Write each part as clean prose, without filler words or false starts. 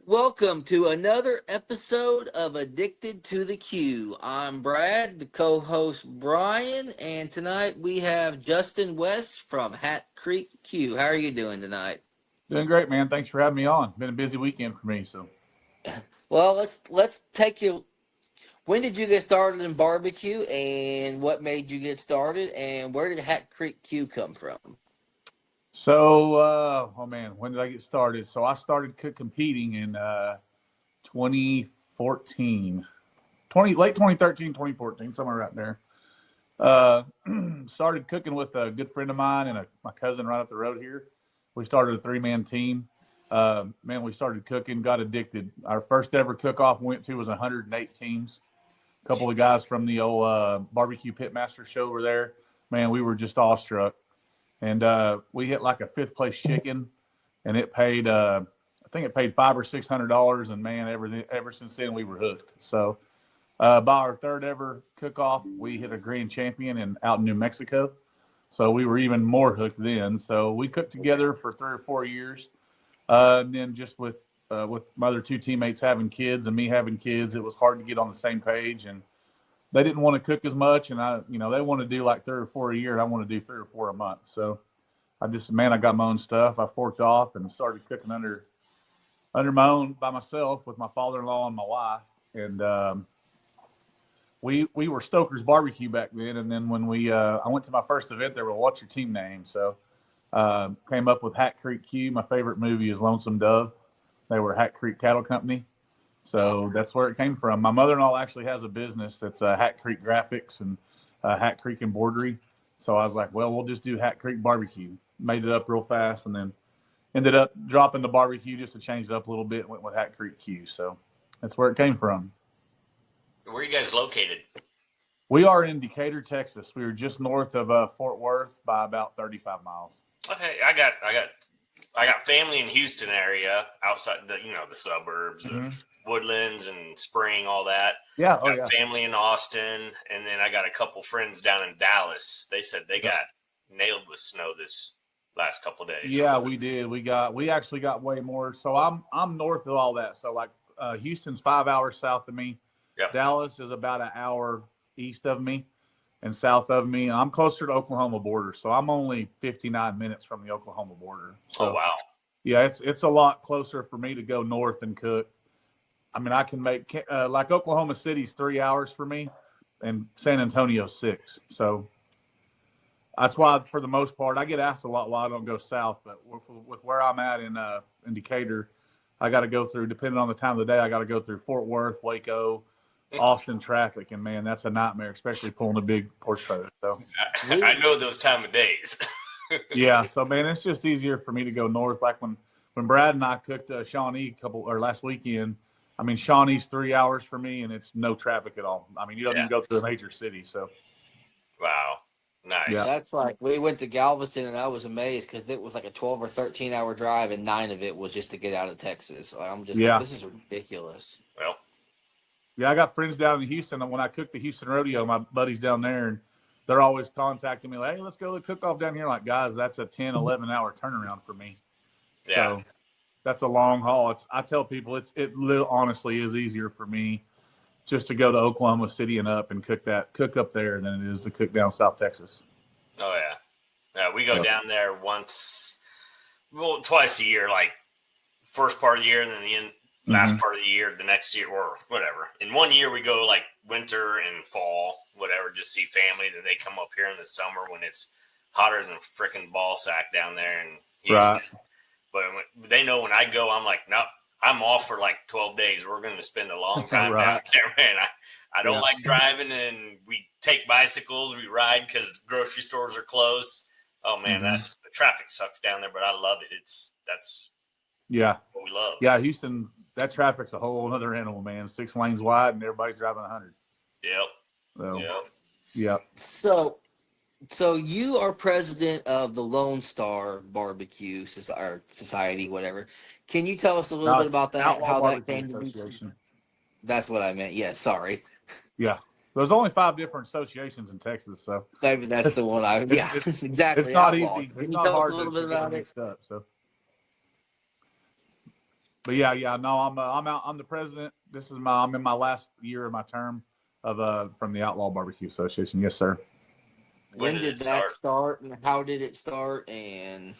Welcome to another episode of Addicted to the Q. I'm Brad, the co-host Brian, and tonight we have Justin West from Hat Creek Q. How are you doing tonight? Doing great, man. Thanks for having me on. Been a busy weekend for me, so. Well, let's take you. When did you get started in barbecue, and what made you get started, and where did Hat Creek Q come from? Oh man, when did I get started? So I started competing in 2014, late 2013, 2014, somewhere right there. Uh, Started cooking with a good friend of mine and my cousin right up the road here. We started a three-man team. Man, we started cooking, got addicted. Our first ever cook-off we went to was 108 teams. A couple of guys from the old barbecue pitmaster show were there. Man, we were just awestruck. And we hit like a fifth place chicken, and it paid I think it paid $500 or $600, and man, ever since then we were hooked. So by our third ever cook off, we hit a grand champion out in New Mexico. So we were even more hooked then. So we cooked together for 3 or 4 years, and then just with my other two teammates having kids and me having kids, it was hard to get on the same page, and they didn't want to cook as much, and they want to do like 3 or 4 a year, and I want to do 3 or 4 a month. So I got my own stuff. I forked off and started cooking under my own by myself with my father-in-law and my wife, and we were Stoker's Barbecue back then. And then when I went to my first event, they were, what's your team name? So came up with Hat Creek Q. My favorite movie is Lonesome Dove. They were Hat Creek Cattle Company. So that's where it came from. My mother-in-law actually has a business that's Hat Creek Graphics and Hat Creek Embroidery. So I was like, well, we'll just do Hat Creek Barbecue. Made it up real fast, and then ended up dropping the barbecue just to change it up a little bit and went with Hat Creek Q. So that's where it came from. Where are you guys located? We are in Decatur, Texas. We were just north of Fort Worth by about 35 miles. Okay, I got family in Houston area, outside the suburbs, Mm-hmm. Woodlands and Spring, all that. Yeah, Got family in Austin, and then I got a couple friends down in Dallas. They said they got nailed with snow this last couple of days. Yeah, we did. We actually got way more. So I'm north of all that. So like Houston's 5 hours south of me. Yep. Dallas is about an hour east of me and south of me. I'm closer to Oklahoma border, so I'm only 59 minutes from the Oklahoma border. So, oh wow. Yeah, it's a lot closer for me to go north and cook. I mean, I can make like Oklahoma City's 3 hours for me, and San Antonio's 6. So that's why, for the most part, I get asked a lot why I don't go south. But with where I'm at in Decatur, I got to go through, depending on the time of the day, I got to go through Fort Worth, Waco, Austin traffic, and man, that's a nightmare, especially pulling a big horse trailer. So I know those time of days. Yeah, so man, it's just easier for me to go north. Like when Brad and I cooked Shawnee last weekend. I mean, Shawnee's 3 hours for me, and it's no traffic at all. I mean, you don't even go through a major city. So wow, nice. Yeah. That's like we went to Galveston, and I was amazed because it was like a 12 or 13 hour drive, and 9 of it was just to get out of Texas. I'm just like, this is ridiculous. Well, yeah, I got friends down in Houston, and when I cooked the Houston Rodeo, my buddies down there, and they're always contacting me like, hey, let's go to the cook-off down here. Like, guys, that's a 10, 11-hour turnaround for me. yeah. So that's a long haul. I tell people it honestly is easier for me just to go to Oklahoma City and up and cook up there than it is to cook down South Texas. Oh yeah. We go down there twice a year, like first part of the year and then the last part of the year, the next year or whatever. In one year we go like winter and fall, whatever, just see family. Then they come up here in the summer when it's hotter than freaking ball sack down there in Houston. Right. But they know when I go, I'm like, nope, I'm off for like 12 days. We're going to spend a long time down there, man. I don't like driving, and we take bicycles. We ride because grocery stores are closed. Oh, man, the traffic sucks down there, but I love it. That's what we love. Yeah, Houston, that traffic's a whole other animal, man. 6 lanes wide, and everybody's driving 100. Yep. So, Yep. So you are president of the Lone Star BBQ Society, whatever. Can you tell us a little bit about that? Outlaw How that BBQ came to be? Association. That's what I meant. Yes, sorry. Yeah. There's only 5 different associations in Texas, so Maybe that's the one exactly. it's not Outlaw. easy. Can It's you not tell us hard a little to bit get about it? mixed up. So But yeah, no, I'm out. I'm the president. I'm in my last year of my term of from the Outlaw BBQ Association. Yes, sir. When When did it did that start? start, and how did it start? And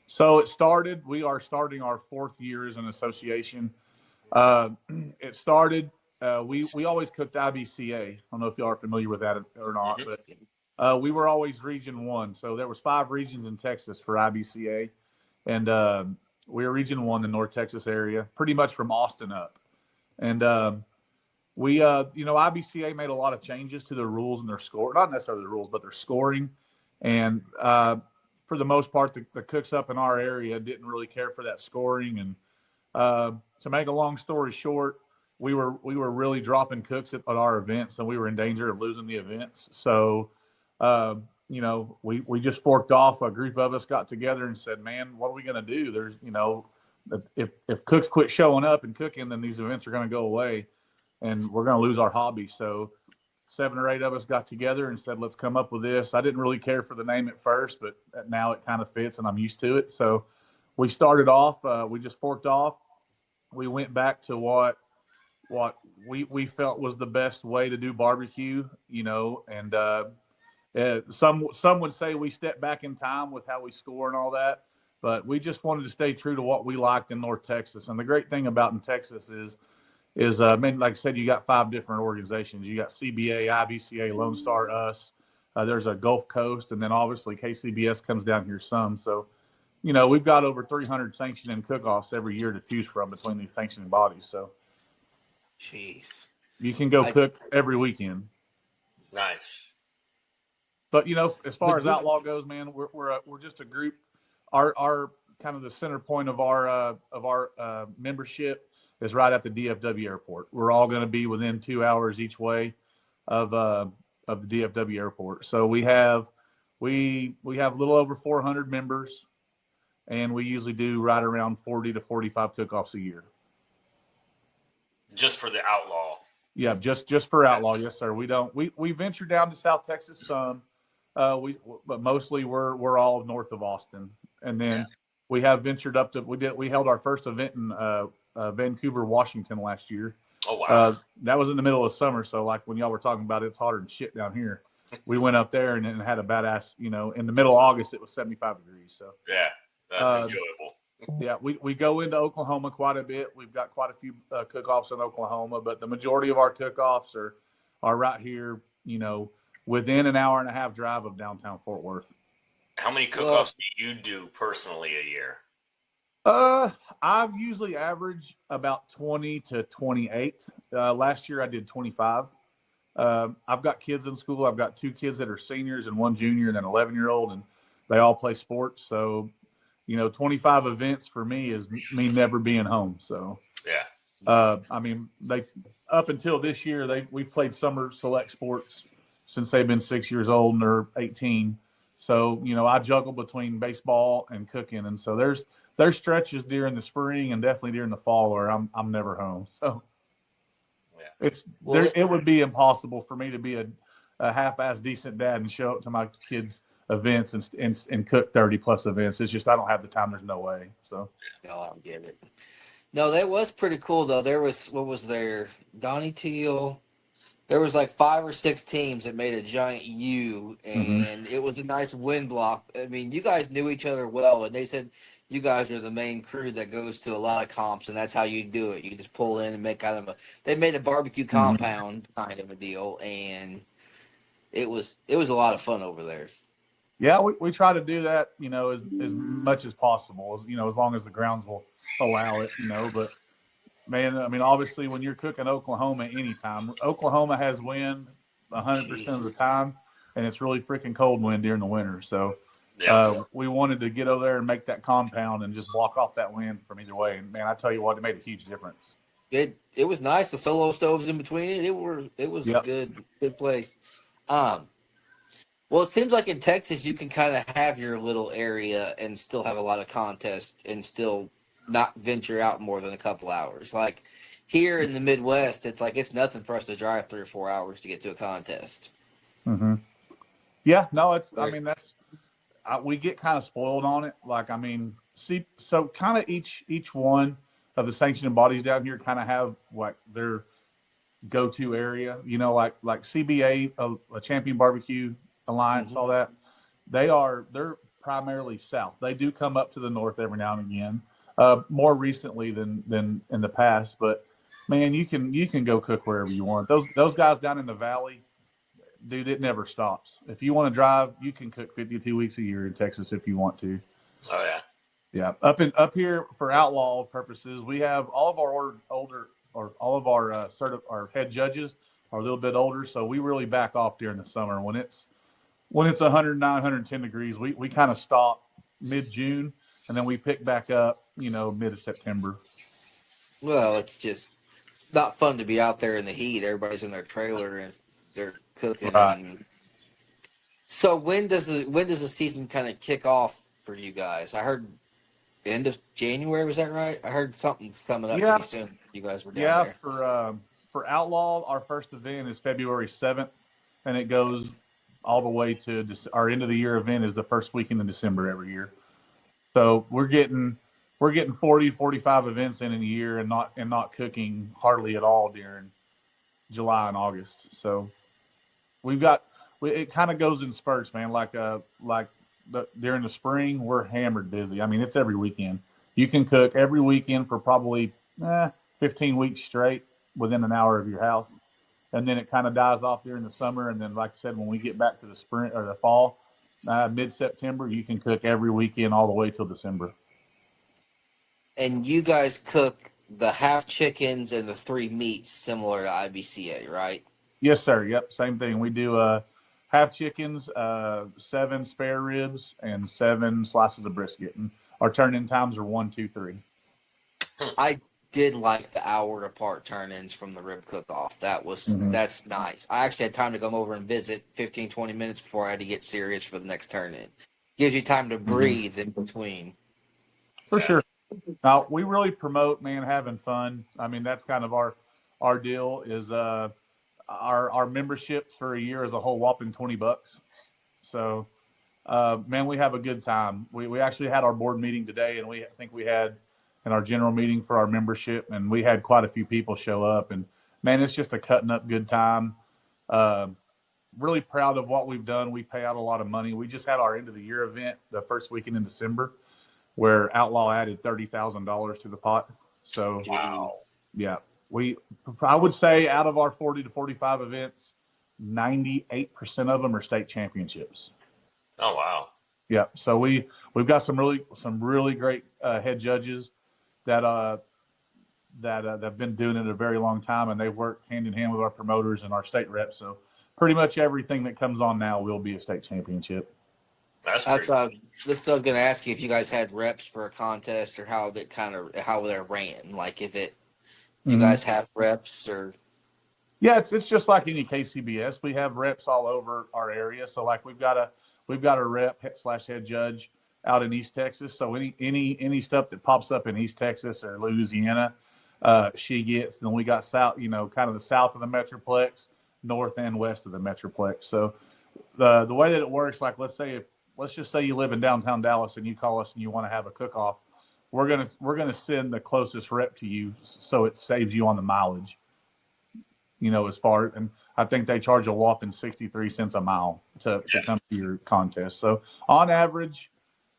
So it started. We are starting our 4th year as an association. Uh, it started. We always cooked IBCA. I don't know if y'all are familiar with that or not, Hmm. but we were always Region 1. So there was 5 regions in Texas for IBCA, and we were Region 1, the North Texas area, pretty much from Austin up. And IBCA made a lot of changes to their rules and their score, not necessarily the rules, but their scoring. And for the most part, the cooks up in our area didn't really care for that scoring. And to make a long story short, we were really dropping cooks at our events, and we were in danger of losing the events. So, we just forked off. A group of us got together and said, "Man, what are we going to do? If cooks quit showing up and cooking, then these events are going to go away, and we're going to lose our hobby." So 7 or 8 of us got together and said, "Let's come up with this." I didn't really care for the name at first, but now it kind of fits, and I'm used to it. So we started off. We just forked off. We went back to what we felt was the best way to do barbecue, and some would say we stepped back in time with how we score and all that, but we just wanted to stay true to what we liked in North Texas. And the great thing about in Texas is like I said, you got 5 different organizations. You got CBA, IBCA, Lone Star, us. There's a Gulf Coast, and then obviously KCBS comes down here some. So we've got over 300 sanctioning cook-offs every year to choose from between these sanctioning bodies. So jeez, you can go I cook every weekend. Nice. But as far but as you Outlaw goes, man, we're just a group. Our kind of the center point of our membership is right at the DFW airport. We're all going to be within 2 hours each way of the DFW airport. So we have a little over 400 members, and we usually do right around 40 to 45 cook-offs a year. Just for the Outlaw. Yeah, just for Outlaw, yes, sir. We venture down to South Texas some, but mostly we're all north of Austin, and Yeah. then we have ventured up to we held our first event in Vancouver, Washington last year. Oh wow. That was in the middle of summer, so like when y'all were talking about it's hotter than shit down here, we went up there and had a badass. In the middle of August it was 75 degrees. So Yeah, that's enjoyable. yeah, we go into Oklahoma quite a bit. We've got quite a few cook-offs in Oklahoma, but the majority of our cook-offs are right here, within an hour and a half drive of downtown Fort Worth. How many well, cook-offs do you do personally a year? I've usually average about 20 to 28. Last year I did 25. I've got kids in school. I've got 2 kids that are seniors and 1 junior and an 11-year-old, and they all play sports. So 25 events for me is me never being home. So, Yeah. I mean, they up until this year, we've played summer select sports since they've been 6 years old and they're 18. So, I juggle between baseball and cooking, and so there's stretches during the spring and definitely during the fall where I'm never home. So, Yeah. well, it would be impossible for me to be a half-ass decent dad and show up to my kids' events and cook 30 plus events. It's just I don't have the time. There's no way. So no, I don't get it. No, that was pretty cool though. There was what was there? Donnie Teal. There was like 5 or 6 teams that made a giant U, mm-hmm. and it was a nice wind block. I mean, you guys knew each other well, and they said you guys are the main crew that goes to a lot of comps, and that's how you do it. You just pull in and make kind of a. They made a barbecue Mm-hmm. compound kind of a deal, and it was a lot of fun over there. Yeah, we try to do that, as much as possible, as long as the grounds will allow it, but man, I mean, obviously when you're cooking Oklahoma anytime, Oklahoma has wind 100% of the Jesus. time, and it's really freaking cold wind during the winter. So Yeah. we wanted to get over there and make that compound and just block off that wind from either way. And man, I tell you what, it made a huge difference. It was nice. The solo stoves in between it. It was a Yep. good place. Um, Well, it seems like in Texas you can kind of have your little area and still have a lot of contests and still not venture out more than a couple hours. Like here in the Midwest, it's like it's nothing for us to drive 3 or 4 hours to get to a contest. Mm-hmm. Yeah, no, I Right. mean, we get kind of spoiled on it. Like, I mean, see, so kind of each one of the sanctioning bodies down here kind of have like their go-to area. You know, like CBA, a Champion Barbecue Alliance, all that. They're primarily south. They do come up to the north every now and again, more recently than in the past. But man, you can go cook wherever you want. Those guys down in the valley, dude, it never stops. If you want to drive, you can cook 52 weeks a year in Texas if you want to. Oh yeah. Yeah, up here for outlaw purposes, we have all of our older or all of our our head judges are a little bit older, so we really back off during the summer when it's 109, 110 degrees. We kind of stop mid June, and then we pick back up, mid of September. Well, it's not fun to be out there in the heat. Everybody's in their trailer and they're cooking. Right. And so when does the season kind of kick off for you guys? I heard end of January. Was that right? I heard something's coming up pretty soon. You guys were down there. For outlaw, our first event is February 7th, and it goes all the way to our end of the year event is the first weekend in December every year. So we're getting 40, 45 events in a year and not cooking hardly at all during July and August. So it kind of goes in spurts, man. During the spring, we're hammered busy. I mean, it's every weekend. You can cook every weekend for probably 15 weeks straight within an hour of your house. And then it kind of dies off during the summer. And then, like I said, when we get back to the spring or the fall, mid-September, you can cook every weekend all the way till December. And you guys cook the half chickens and the 3 meats similar to IBCA, right? Yes, sir. Yep, same thing. We do half chickens, 7 spare ribs, and 7 slices of brisket. And our turn-in times are 1, 2, 3. I did like the hour apart turn-ins from the rib cook-off. That's nice. I actually had time to come over and visit 15, 20 minutes before I had to get serious for the next turn-in. Gives you time to breathe in between. For sure. Now, we really promote, man, having fun. I mean, that's kind of our deal is our membership for a year is a whole whopping $20. So, man, we have a good time. We actually had our board meeting today, and I think we had in our general meeting for our membership, and we had quite a few people show up. And man, it's just a cutting up good time. Really proud of what we've done. We pay out a lot of money. We just had our end of the year event the first weekend in December, where Outlaw added $30,000 to the pot. So, wow. Yeah, I would say out of our 40 to 45 events, 98% of them are state championships. Oh wow. Yeah, so we've got some really great head judges that have been doing it a very long time, and they've worked hand in hand with our promoters and our state reps. So pretty much everything that comes on now will be a state championship. This I was going to ask you if you guys had reps for a contest or how they're ran. Like if you guys have reps or. Yeah, it's just like any KCBS. We have reps all over our area. So like we've got a rep / head judge out in East Texas. So any stuff that pops up in East Texas or Louisiana, she gets. Then we got south, kind of the south of the Metroplex, north and west of the Metroplex. So the way that it works, like let's just say you live in downtown Dallas and you call us and you want to have a cook-off, we're gonna send the closest rep to you so it saves you on the mileage. As far, and I think they charge a whopping 63 cents a mile to come to your contest. So on average,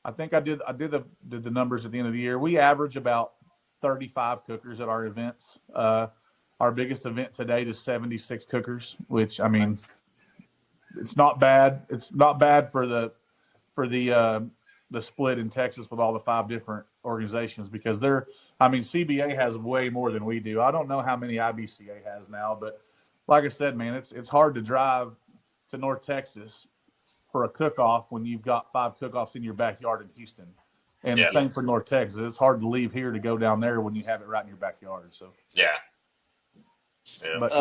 I think I did the numbers at the end of the year. We average about 35 cookers at our events. Our biggest event to date is 76 cookers, which I mean, it's not bad. It's not bad for the split in Texas with all the 5 different organizations because CBA has way more than we do. I don't know how many IBCA has now, but like I said, man, it's hard to drive to North Texas for a cook-off when you've got 5 cook-offs in your backyard in Houston. And the same for North Texas. It's hard to leave here to go down there when you have it right in your backyard. So but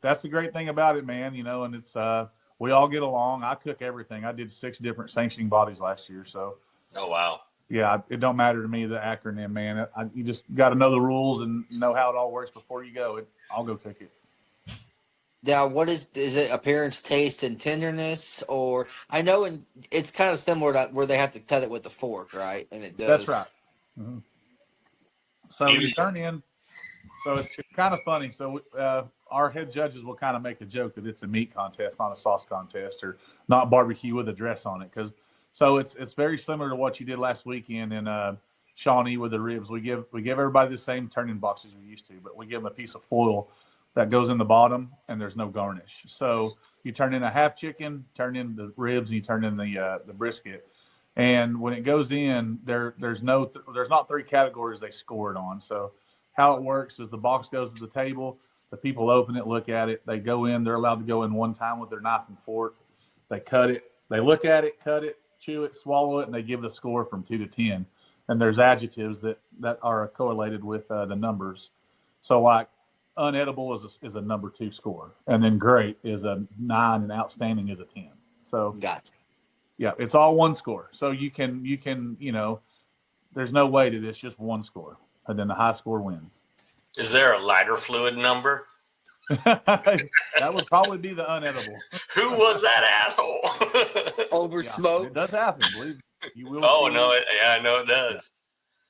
that's the great thing about it, man. And it's we all get along. I cook everything. I did 6 different sanctioning bodies last year. So. Oh wow. Yeah, it don't matter to me the acronym, man. You just got to know the rules and know how it all works before you go. I'll go cook it. Now, what is it? Appearance, taste, and tenderness, or I know, it's kind of similar to where they have to cut it with a fork, right? And it That's right. does. Hmm. So you turn in. So it's kind of funny. So our head judges will kind of make a joke that it's a meat contest, not a sauce contest, or not barbecue with a dress on it. So it's very similar to what you did last weekend in Shawnee with the ribs. We give everybody the same turn-in boxes we used to, but we give them a piece of foil that goes in the bottom, and there's no garnish. So you turn in a half chicken, turn in the ribs, and you turn in the brisket. And when it goes in, there's not three categories they score it on. So how it works is the box goes to the table, the people open it, look at it, they go in, they're allowed to go in one time with their knife and fork, they cut it, they look at it, cut it, chew it, swallow it, and they give the score from 2 to 10. And there's adjectives that are correlated with the numbers. So like unedible is a number 2 score, and then great is a 9, and outstanding is a 10. So Gotcha. yeah, it's all one score. So you can there's no way to this, just one score, and then the high score wins. Is there a lighter fluid number? That would probably be the unedible. Who was that asshole? Over Yeah, smoke. it does happen. Believe you will. Oh no! I know it does.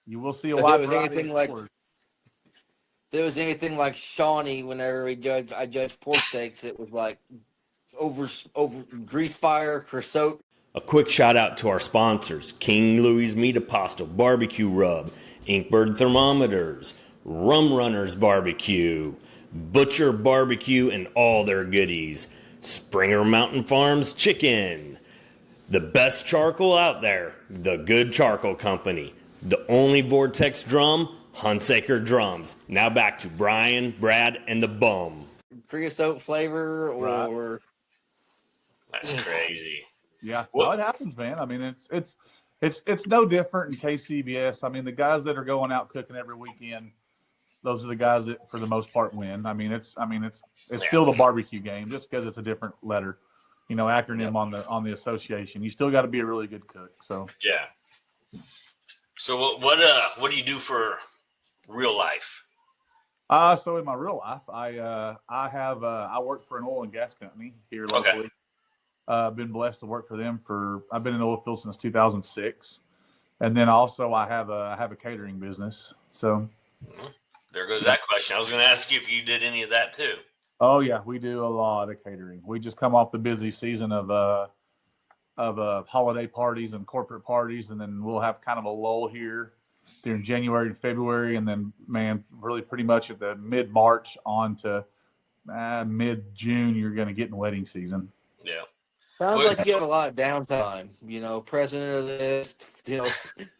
You will see a If wide it was variety anything of like, scores. if there was anything like Shawnee, whenever I judged pork steaks, it was like over grease fire, creosote. A quick shout out to our sponsors, King Louie's Meat Apostle Barbecue Rub, Inkbird Thermometers, Rum Runners Barbecue, Butcher Barbecue and all their goodies, Springer Mountain Farms Chicken, the best charcoal out there, the Good Charcoal Company, the only Vortex drum, Hunsaker Drums. Now back to Brian, Brad, and the Bum. Creosote flavor, or Right. That's crazy. Yeah, Well, no, it happens, man. I mean, it's no different in KCBS. I mean, the guys that are going out cooking every weekend, those are the guys that, for the most part, win. It's still the barbecue game, just because it's a different letter, acronym Yep. on the association. You still got to be a really good cook. So yeah. So what do you do for real life? So in my real life, I work for an oil and gas company here locally. Okay. Been blessed to work for them I've been in the oil field since 2006, and then also I have a catering business. So There goes that question. I was going to ask you if you did any of that too. oh yeah, we do a lot of catering. We just come off the busy season of holiday parties and corporate parties, and then we'll have kind of a lull here during January and February, and then really pretty much at the mid-March on to mid-June, you're going to get in wedding season. Yeah. Sounds like you have a lot of downtime. President of this,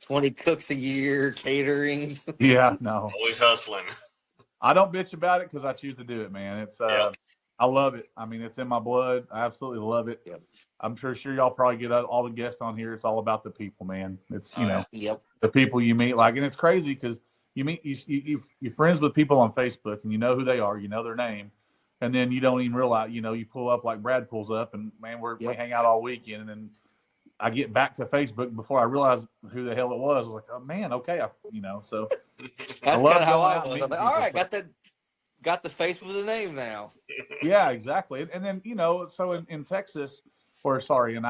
20 cooks a year, catering. Yeah, no, Always hustling. I don't bitch about it because I choose to do it, man. It's I love it. I mean, it's in my blood. I absolutely love it. Yep. I'm sure y'all probably get all the guests on here. It's all about the people, man. It's Yep. the people you meet, and it's crazy because you're friends with people on Facebook, and you know who they are, you know their name, and then you don't even realize, you pull up like Brad pulls up, and man, we hang out all weekend, and then I get back to Facebook before I realize who the hell it was. I was like, oh man, okay, so that's kind of how I was. I'm like, all right, got the face with the name now. Yeah, exactly. And then so in Texas, or sorry, in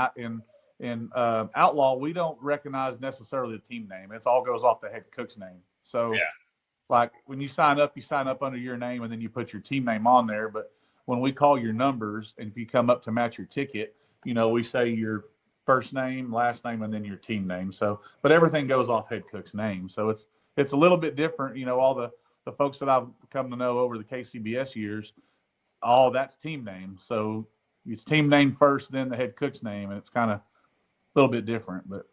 Outlaw, we don't recognize necessarily the team name. It all goes off the head cook's name. So like when you sign up under your name, and then you put your team name on there. But when we call your numbers, and if you come up to match your ticket, we say your first name, last name, and then your team name. So, but everything goes off head cook's name. So it's a little bit different. All the folks that I've come to know over the KCBS years, all that's team name. So it's team name first, then the head cook's name, and it's kind of a little bit different. But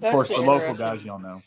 of course, the local guys, y'all know.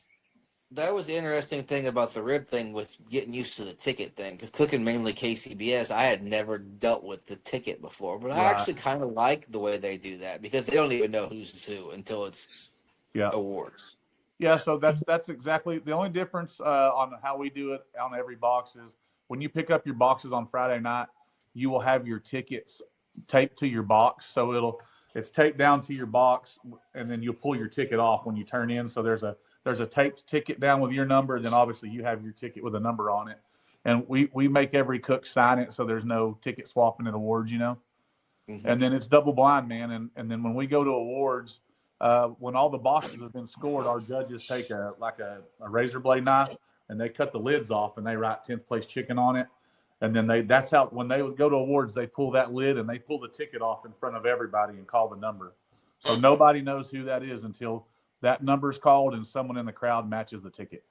That was the interesting thing about the rib thing, with getting used to the ticket thing. Because cooking mainly KCBS, I had never dealt with the ticket before. But I actually kind of like the way they do that, because they don't even know who's who until it's awards. Yeah, so that's exactly the only difference on how we do it on every box is when you pick up your boxes on Friday night, you will have your tickets taped to your box. So it's taped down to your box, and then you'll pull your ticket off when you turn in. So there's a taped ticket down with your number, and then obviously you have your ticket with a number on it. and we make every cook sign it so there's no ticket swapping at awards, Mm-hmm. And then it's double blind, man. And then when we go to awards, when all the boxes have been scored, our judges take a razor blade knife and they cut the lids off and they write 10th place chicken on it. And then that's how, when they would go to awards, they pull that lid and they pull the ticket off in front of everybody and call the number. So nobody knows who that is until that number's called and someone in the crowd matches the ticket.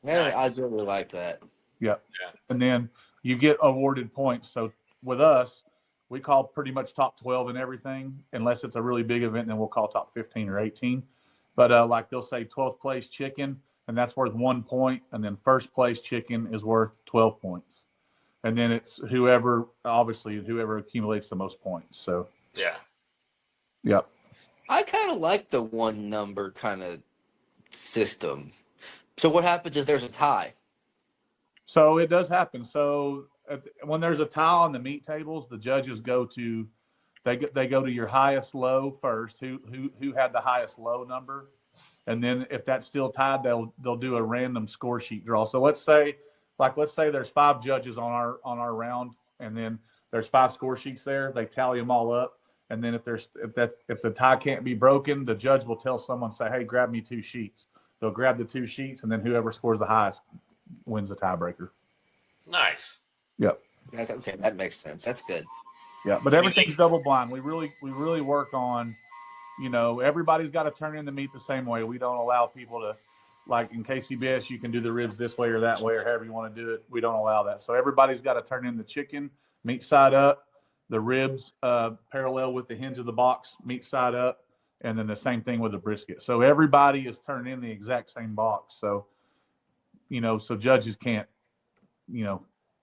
Yeah, I really like that. Yep. Yeah. And then you get awarded points. So with us, we call pretty much top 12 and everything, unless it's a really big event, then we'll call top 15 or 18. But like they'll say 12th place chicken, and that's worth 1 point. And then first place chicken is worth 12 points. And then it's whoever accumulates the most points. So, yeah. Yep. I kind of like the one number kind of system. So what happens if there's a tie? So it does happen. So when there's a tie on the meat tables, the judges go to your highest low first. Who had the highest low number, and then if that's still tied, they'll do a random score sheet draw. So let's say there's 5 judges on our round, and then there's 5 score sheets there. They tally them all up, and then if the tie can't be broken, the judge will tell someone, say, "Hey, grab me 2 sheets." They'll grab the 2 sheets, and then whoever scores the highest wins the tiebreaker. Nice. Yep. Okay, that makes sense. That's good. Yeah, but everything's double blind. We really work on, everybody's got to turn in the meat the same way. We don't allow people to, like in KCBS, you can do the ribs this way or that way or however you want to do it. We don't allow that. So everybody's got to turn in the chicken, meat side up, the ribs parallel with the hinge of the box, meat side up, and then the same thing with the brisket. So everybody is turning in the exact same box. So, so judges can't,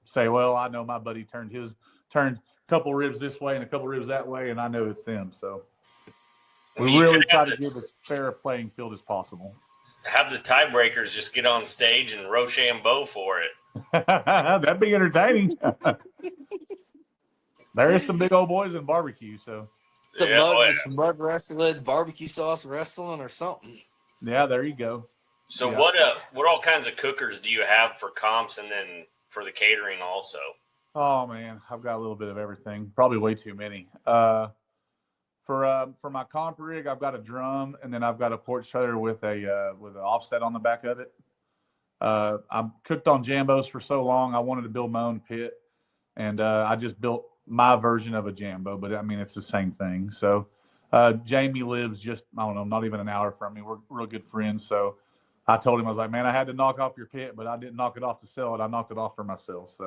say, well, I know my buddy turned a couple ribs this way and a couple ribs that way, and I know it's them. So we really try to give as fair a playing field as possible. Have the tiebreakers just get on stage and Rochambeau for it. That'd be entertaining. There is some big old boys in barbecue, so. Some mud wrestling, barbecue sauce wrestling, or something. Yeah, there you go. So what all kinds of cookers do you have for comps and then for the catering also? Oh man, I've got a little bit of everything. Probably way too many. For my comp rig, I've got a drum, and then I've got a porch trailer with an offset on the back of it. I've cooked on Jambos for so long. I wanted to build my own pit, and I just built my version of a Jambo, but I mean it's the same thing. So Jamie lives just, I don't know, not even an hour from me. We're real good friends. So I told him, I was like, man, I had to knock off your pit, but I didn't knock it off to sell it. I knocked it off for myself.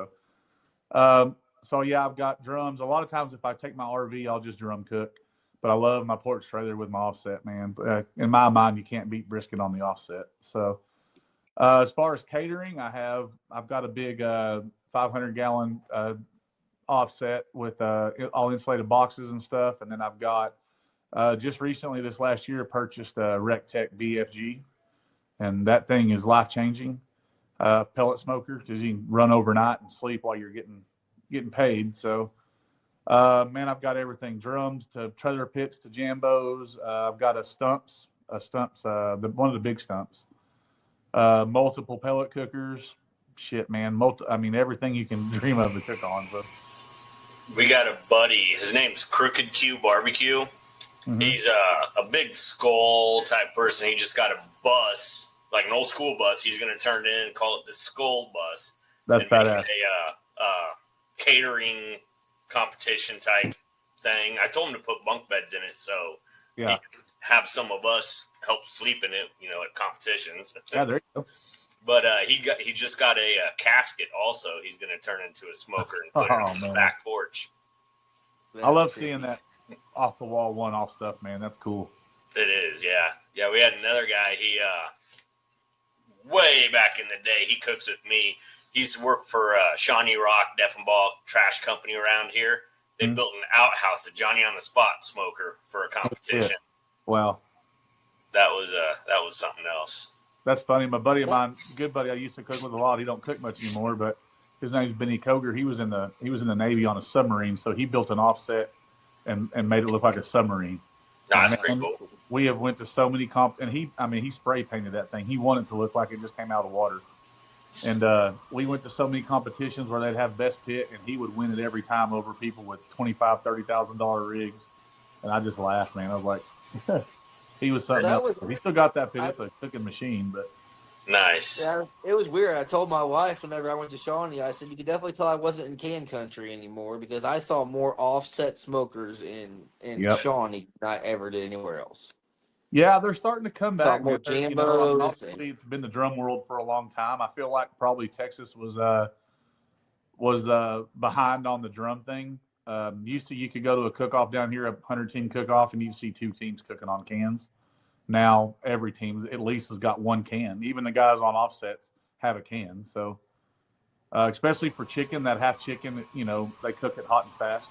So yeah, I've got drums. A lot of times if I take my RV, I'll just drum cook, but I love my porch trailer with my offset, man. In my mind, you can't beat brisket on the offset. So as far as catering, I've got a big 500-gallon offset with all insulated boxes and stuff. And then I've got just recently this last year purchased a RecTech BFG, and that thing is life-changing. Pellet smoker, because you can run overnight and sleep while you're getting paid. So man, I've got everything, drums to trailer pits to Jambos. I've got one of the big stumps, multiple pellet cookers. Shit, man, everything you can dream of to cook on. So we got a buddy, his name's Crooked Q Barbecue. Mm-hmm. He's a big skull type person. He just got a bus, like an old school bus. He's going to turn it in and call it the Skull Bus. That's badass. A catering competition type thing. I told him to put bunk beds in it, so he can have some of us help sleep in it, at competitions. Yeah, there you go. But he just got a casket also. He's going to turn into a smoker and put it on the back porch. I love seeing that off the wall one-off stuff, man. That's cool. It is, yeah. Yeah, we had another guy. He way back in the day, he cooks with me. He used to work for Shawnee Rock Deffenbaugh Trash Company around here. They built an outhouse, a Johnny on the Spot smoker for a competition. Wow, that was something else. That's funny. My buddy of mine, good buddy, I used to cook with a lot. He don't cook much anymore, but his name's Benny Koger. He was in the Navy on a submarine, so he built an offset and made it look like a submarine. That's pretty cool. We have went to so many and he spray painted that thing. He wanted it to look like it just came out of water. And we went to so many competitions where they'd have best pit, and he would win it every time over people with $25,000-$30,000 rigs. And I just laughed, man. I was like, he was something That else. was He still got that pit. I, It's a cooking machine, but Nice. yeah, it was weird. I told my wife whenever I went to Shawnee, I said you could definitely tell I wasn't in can country anymore because I saw more offset smokers in yep. Shawnee than I ever did anywhere else. Yeah, they're starting to come Saw back, more man. I mean, Jambos and obviously it's been the drum world for a long time. I feel like probably Texas was behind on the drum thing. Used to you could go to a cook-off down here, a 100-team cook-off, and you'd see 2 teams cooking on cans. Now every team at least has got 1 can. Even the guys on offsets have a can. So especially for chicken, that half chicken, they cook it hot and fast.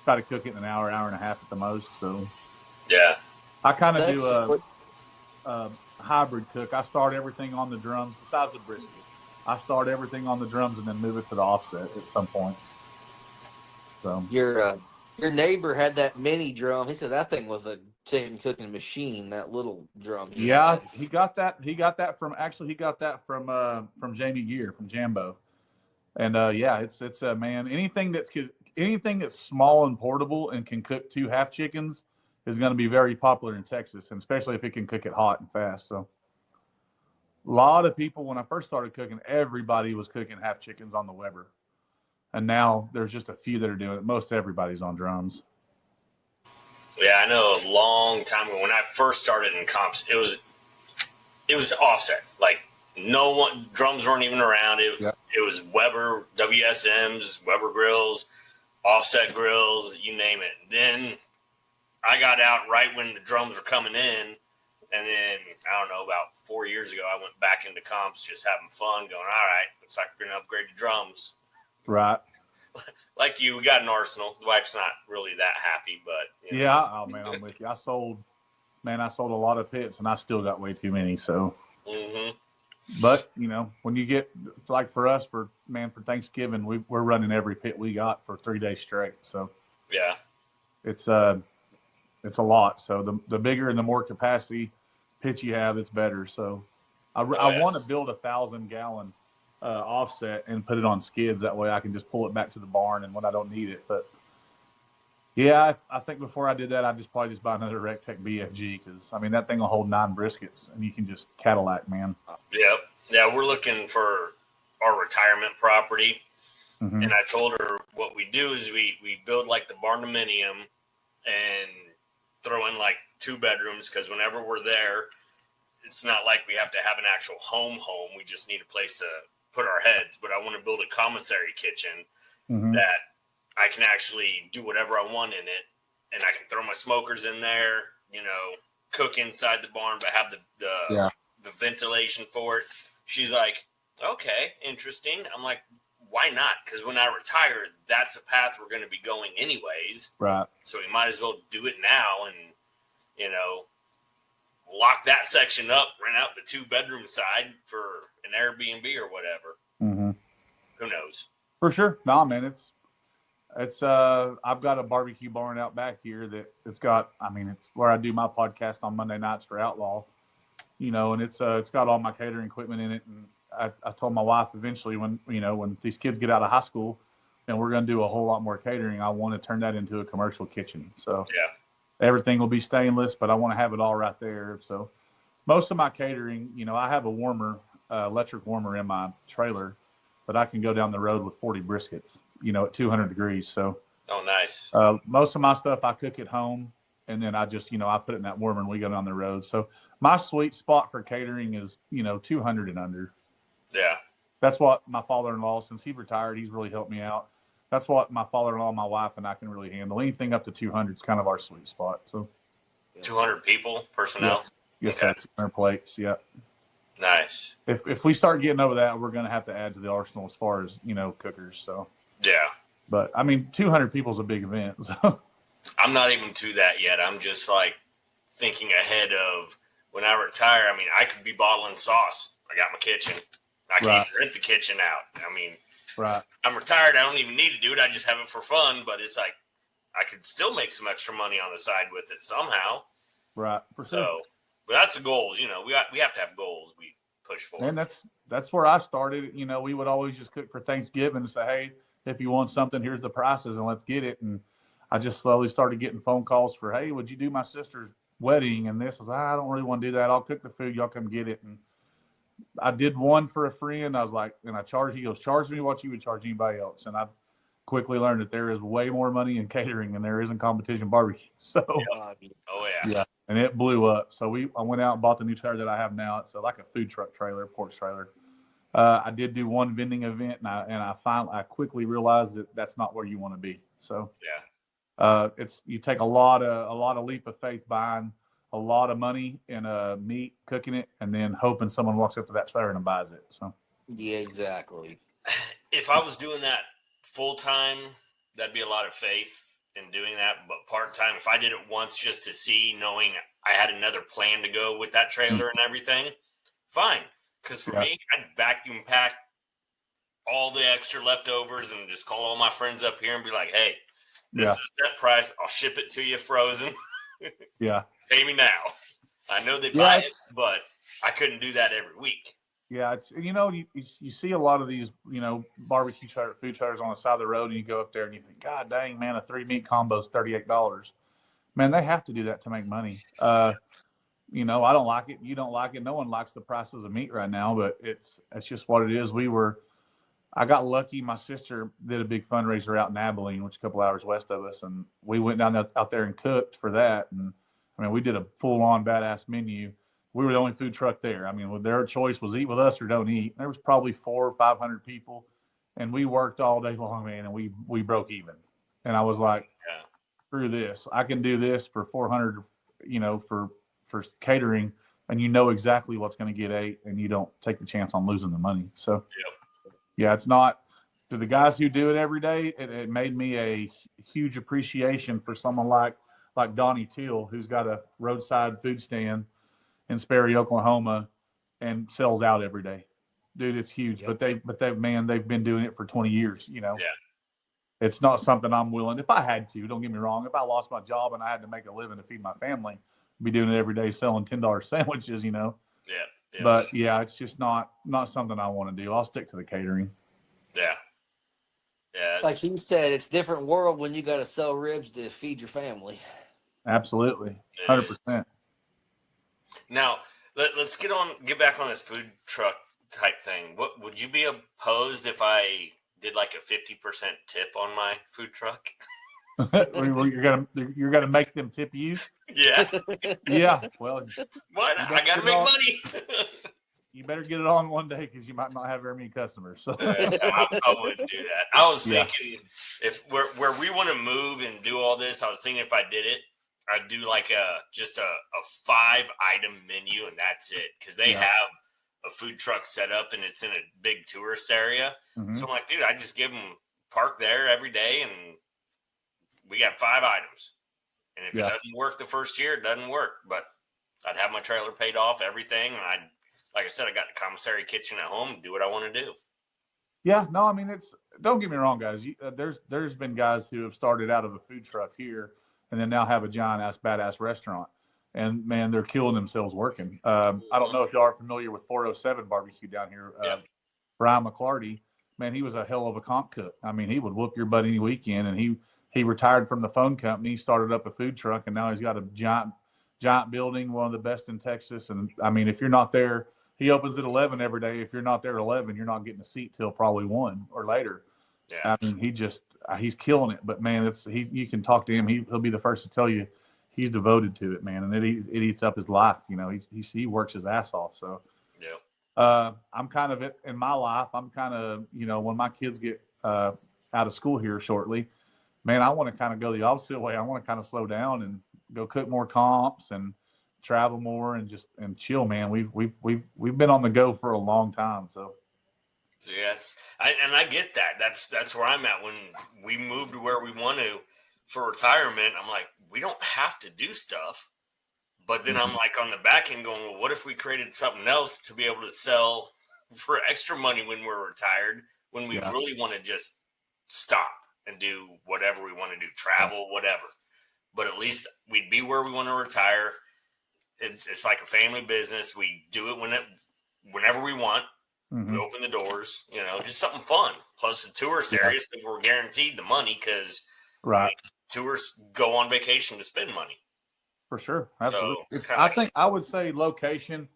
Try to cook it in an hour, hour and a half at the most. So Yeah. I kind of do Texas. a hybrid cook. I start everything on the drums besides the brisket. I start everything on the drums and then move it to the offset at some point. So Your neighbor had that mini drum. He said that thing was a chicken cooking machine. That little drum he yeah, had. he got that. He got that from Jamie Gear from Jambo. And yeah, it's man. Anything that's small and portable and can cook 2 half chickens is going to be very popular in Texas, and especially if it can cook it hot and fast. So a lot of people, when I first started cooking, everybody was cooking half chickens on the Weber, and now there's just a few that are doing it. Most everybody's on drums. Yeah, I know a long time ago when I first started in comps, it was offset. Like no one drums weren't even around. It was Weber WSMs, Weber grills, offset grills, you name it. Then I got out right when the drums were coming in, and then I don't know, about 4 years ago, I went back into comps, just having fun, going, all right, looks like we're gonna upgrade the drums. Right. Like you, we got an arsenal. The wife's not really that happy, but yeah. Oh man, I'm with you. I sold a lot of pits, and I still got way too many. So, but when you get like for us, for Thanksgiving, we're running every pit we got for 3 days straight. So yeah, it's a lot. So the bigger and the more capacity pits you have, it's better. So I want to build 1,000-gallon offset and put it on skids. That way I can just pull it back to the barn and when I don't need it. But yeah, I think before I did that, I'd probably just buy another Rectech BFG because I mean that thing will hold 9 briskets and you can just Cadillac, man. Yep. Yeah, we're looking for our retirement property, and I told her what we do is we build like the barndominium and throw in like 2 bedrooms because whenever we're there, it's not like we have to have an actual home. We just need a place to put our heads. But I want to build a commissary kitchen that I can actually do whatever I want in it, and I can throw my smokers in there, cook inside the barn, but have the ventilation for it. She's like, okay, interesting. I'm like, why not? Because when I retire, that's the path we're going to be going anyways. Right. So we might as well do it now and, lock that section up, rent out the 2-bedroom side for an Airbnb or whatever. Who knows? For sure. No, man, it's I've got a barbecue barn out back here that it's where I do my podcast on Monday nights for Outlaw, and it's got all my catering equipment in it. And I told my wife eventually when these kids get out of high school and we're going to do a whole lot more catering, I want to turn that into a commercial kitchen. So everything will be stainless, but I want to have it all right there. So most of my catering, I have a warmer, electric warmer in my trailer, but I can go down the road with 40 briskets, at 200 degrees. So, nice. Most of my stuff I cook at home, and then I just, I put it in that warmer and we go down the road. So my sweet spot for catering is, 200 and under. Yeah. That's what my father-in-law, since he retired, he's really helped me out. That's what my father-in-law, my wife, and I can really handle. Anything up to 200 is kind of our sweet spot. So 200 people, personnel? Yes, okay. 200 plates, yeah. Nice. If we start getting over that, we're going to have to add to the arsenal as far as, cookers. So yeah. But, 200 people is a big event. So. I'm not even to that yet. I'm just, thinking ahead of when I retire. I mean, I could be bottling sauce. I got my kitchen. I can even rent the kitchen out. I mean, I'm retired. I don't even need to do it. I just have it for fun. But it's like I could still make some extra money on the side with it somehow. Right. So, but that's the goals. We have to have goals. push forward. And that's where I started. You know, we would always just cook for Thanksgiving and say, hey, if you want something, here's the prices and let's get it. And I just slowly started getting phone calls for, hey, would you do my sister's wedding? And this was, I don't really want to do that. I'll cook the food. Y'all come get it. And I did one for a friend. I was like, and he goes, charge me what you would charge anybody else. And I quickly learned that there is way more money in catering than there is in competition barbecue. So, Oh yeah. yeah. And it blew up. So I went out and bought the new trailer that I have now. It's like a food truck trailer, porch trailer. I did do one vending event, and I quickly realized that that's not where you want to be. So yeah, you take a lot of leap of faith buying a lot of money in meat, cooking it, and then hoping someone walks up to that trailer and buys it. So yeah, exactly. If I was doing that full time, that'd be a lot of faith in doing that. But part time, if I did it once just to see, knowing I had another plan to go with that trailer and everything, fine. Because for me, I'd vacuum pack all the extra leftovers and just call all my friends up here and be like, hey, this is that price. I'll ship it to you frozen. Yeah. Pay me now. I know they buy it, but I couldn't do that every week. Yeah, it's you see a lot of these barbecue food trailers on the side of the road, and you go up there and you think, God dang, man, a 3 meat combo is $38. Man, they have to do that to make money. I don't like it. You don't like it. No one likes the prices of meat right now, but it's just what it is. I got lucky. My sister did a big fundraiser out in Abilene, which is a couple hours west of us, and we went out there and cooked for that. And I mean, we did a full-on badass menu. We were the only food truck there. I mean, their choice was eat with us or don't eat. There was probably 400 or 500 people, and we worked all day long, man, and we broke even. And I was like, screw this. I can do this for 400, for catering, and you know exactly what's going to get ate, and you don't take the chance on losing the money. So, yeah, it's not. To the guys who do it every day, it made me a huge appreciation for someone like Donnie Teal, who's got a roadside food stand in Sperry, Oklahoma, and sells out every day. Dude, it's huge. Yep. But they've been doing it for 20 years. It's not something I'm willing. If I had to, don't get me wrong. If I lost my job and I had to make a living to feed my family, I'd be doing it every day, selling $10 sandwiches. Yeah. But yeah, it's just not something I want to do. I'll stick to the catering. Yeah. Yeah. Like he said, it's a different world when you got to sell ribs to feed your family. Absolutely. 100%. Now, let's get back on this food truck type thing. What would you be opposed if I did like a 50% tip on my food truck? You're gonna make them tip you? Yeah. Yeah. Well, why not? I gotta make money. You better get it on one day because you might not have very many customers. So. I wouldn't do that. I was thinking if where we want to move and do all this, I was thinking if I did it, I'd do like just a 5-item menu and that's it. Because they have a food truck set up and it's in a big tourist area. Mm-hmm. So I'm like, dude, I just give them park there every day and we got 5 items. And if it doesn't work the first year, it doesn't work. But I'd have my trailer paid off, everything, and like I said, I got the commissary kitchen at home, do what I want to do. Yeah, no, I mean, don't get me wrong, guys. There's been guys who have started out of a food truck here and then now have a giant-ass, badass restaurant. And, man, they're killing themselves working. I don't know if y'all are familiar with 407 Barbecue down here. Brian McClarty, man, he was a hell of a comp cook. I mean, he would whoop your butt any weekend, and he retired from the phone company, started up a food truck, and now he's got a giant building, one of the best in Texas. And, I mean, if you're not there, he opens at 11 every day. If you're not there at 11, you're not getting a seat till probably 1 or later. Yeah. I mean, he's killing it. But, man, you can talk to him. He'll be the first to tell you he's devoted to it, man. And it eats up his life. He works his ass off. So, I'm kind of in my life. I'm kind of, when my kids get out of school here shortly, man, I want to kind of go the opposite way. I want to kind of slow down and go cook more comps and travel more and chill, man. We've been on the go for a long time. So yes, I get that. That's where I'm at. When we moved to where we want to for retirement, I'm like, we don't have to do stuff. But then I'm like on the back end going, well, what if we created something else to be able to sell for extra money when we're retired, when we really want to just stop and do whatever we want to do, travel, whatever. But at least we'd be where we want to retire. It's like a family business. We do it whenever we want. Mm-hmm. We open the doors, just something fun. Plus the tourist areas that we're guaranteed the money because Right. Tourists go on vacation to spend money. For sure. So Absolutely. it's I think I would say location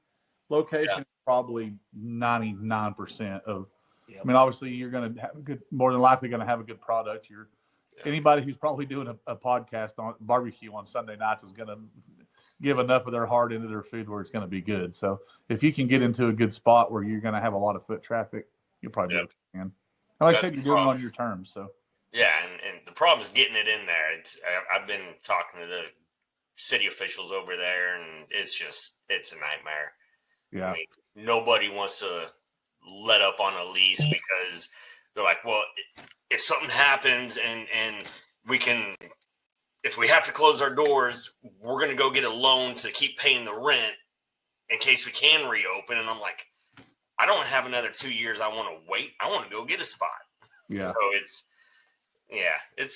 is probably 99% of. Yep. I mean, obviously, you're going to have more than likely going to have a good product. Anybody who's probably doing a podcast on barbecue on Sunday nights is going to give enough of their heart into their food where it's going to be good. So if you can get into a good spot where you're going to have a lot of foot traffic, you'll probably be able to. And like I said, you're doing it on your terms. So yeah, and the problem is getting it in there. I've been talking to the city officials over there, and it's a nightmare. Yeah. I mean, nobody wants to let up on a lease because they're like, well, if something happens and if we have to close our doors, we're going to go get a loan to keep paying the rent in case we can reopen. And I'm like, I don't have another 2 years. I want to wait. I want to go get a spot. Yeah. So it's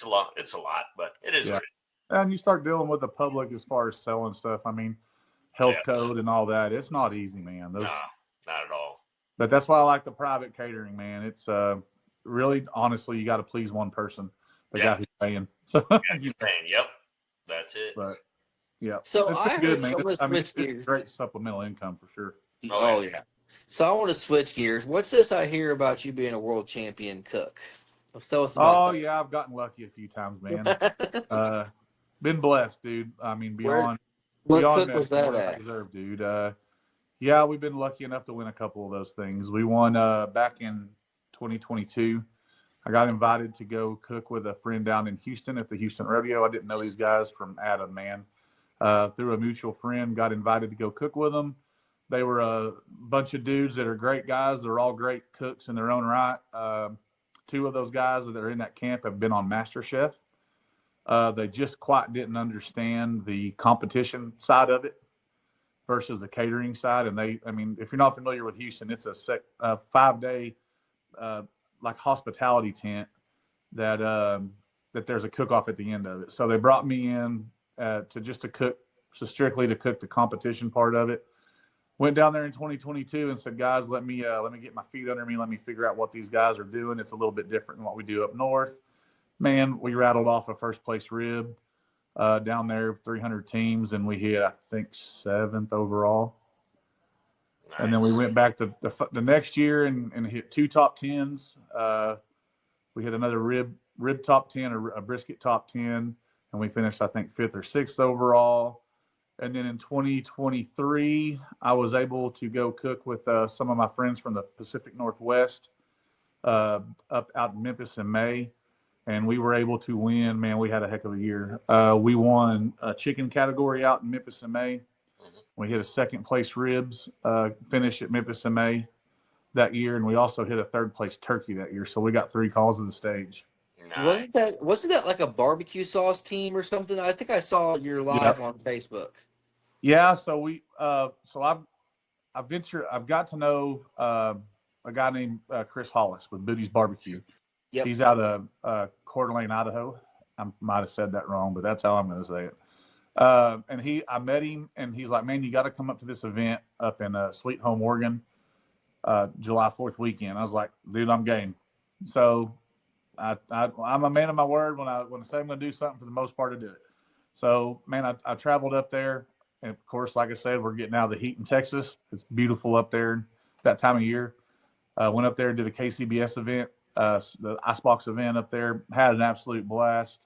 a lot. It's a lot, but it is what it is. And you start dealing with the public as far as selling stuff. I mean, health code and all that. It's not easy, man. No, not at all. But that's why I like the private catering, man. It's really, honestly, you got to please one person, the guy who's paying. So who's paying? Yep, that's it. But yeah, so it's good, man. It's great supplemental income for sure. Oh yeah. So I want to switch gears. What's this I hear about you being a world champion cook? Let's tell us about that. Yeah, I've gotten lucky a few times, man. Been blessed, dude. I mean, beyond cook was that at? I deserve, dude. Yeah, we've been lucky enough to win a couple of those things. We won back in 2022. I got invited to go cook with a friend down in Houston at the Houston Rodeo. I didn't know these guys from Adam, man. Through a mutual friend, got invited to go cook with them. They were a bunch of dudes that are great guys. They're all great cooks in their own right. Two of those guys that are in that camp have been on MasterChef. They just quite didn't understand the competition side of it versus the catering side. And if you're not familiar with Houston, it's a 5-day like hospitality tent that there's a cook-off at the end of it. So they brought me in strictly to cook the competition part of it. Went down there in 2022 and said, guys, let me get my feet under me. Let me figure out what these guys are doing. It's a little bit different than what we do up north. Man, we rattled off a first place rib down there, 300 teams, and we hit, I think, 7th overall. Nice. And then we went back to the next year and hit 2 top 10s. We hit another rib top 10, a brisket top 10, and we finished, I think, 5th or 6th overall. And then in 2023, I was able to go cook with some of my friends from the Pacific Northwest up out in Memphis in May. And we were able to win. Man, we had a heck of a year. We won a chicken category out in Memphis in May. We hit a 2nd place ribs finish at Memphis in May that year. And we also hit a 3rd place turkey that year. So we got 3 calls of the stage. Nice. Wasn't that like a barbecue sauce team or something? I think I saw your live on Facebook. Yeah, so I've got to know a guy named Chris Hollis with Booty's Barbecue. Yep. He's out of Coeur d'Alene, Idaho. I might have said that wrong, but that's how I'm going to say it. And I met him, and he's like, "Man, you got to come up to this event up in Sweet Home, Oregon, July 4th weekend." I was like, "Dude, I'm game." So I'm a man of my word. When I say I'm going to do something, for the most part, I do it. So, man, I traveled up there. And of course, like I said, we're getting out of the heat in Texas. It's beautiful up there that time of year. Went up there, did a KCBS event, the Icebox event up there. Had an absolute blast.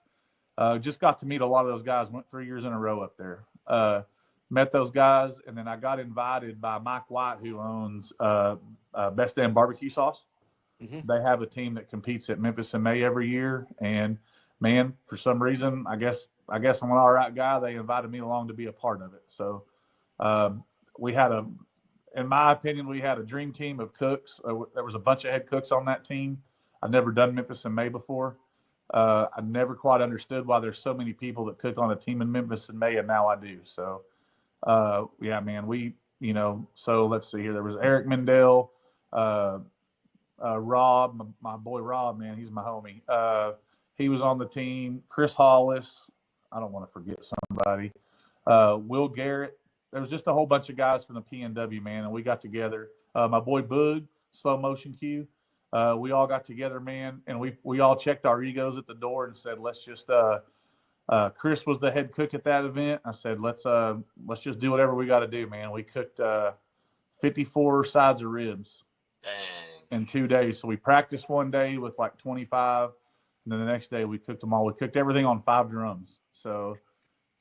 Just got to meet a lot of those guys. Went 3 years in a row up there. Met those guys, and then I got invited by Mike White, who owns Best Damn Barbecue Sauce. Mm-hmm. They have a team that competes at Memphis in May every year. And, man, for some reason, I guess I'm an all right guy. They invited me along to be a part of it. So in my opinion, we had a dream team of cooks. There was a bunch of head cooks on that team. I'd never done Memphis in May before. I never quite understood why there's so many people that cook on a team in Memphis in May, and now I do. So, yeah, man, so let's see here. There was Eric Mendel, Rob, my boy Rob, man, he's my homie. He was on the team. Chris Hollis. I don't want to forget somebody. Will Garrett there was just a whole bunch of guys from the PNW, man, and we got together. My boy Boog, Slow Motion Q. We all got together, man, and we all checked our egos at the door and said, let's just. Chris was the head cook at that event. I said, let's just do whatever we got to do, man. We cooked 54 sides of ribs. Dang. In 2 days. So we practiced one day with like 25, and then the next day we cooked them all. We cooked everything on 5 drums. So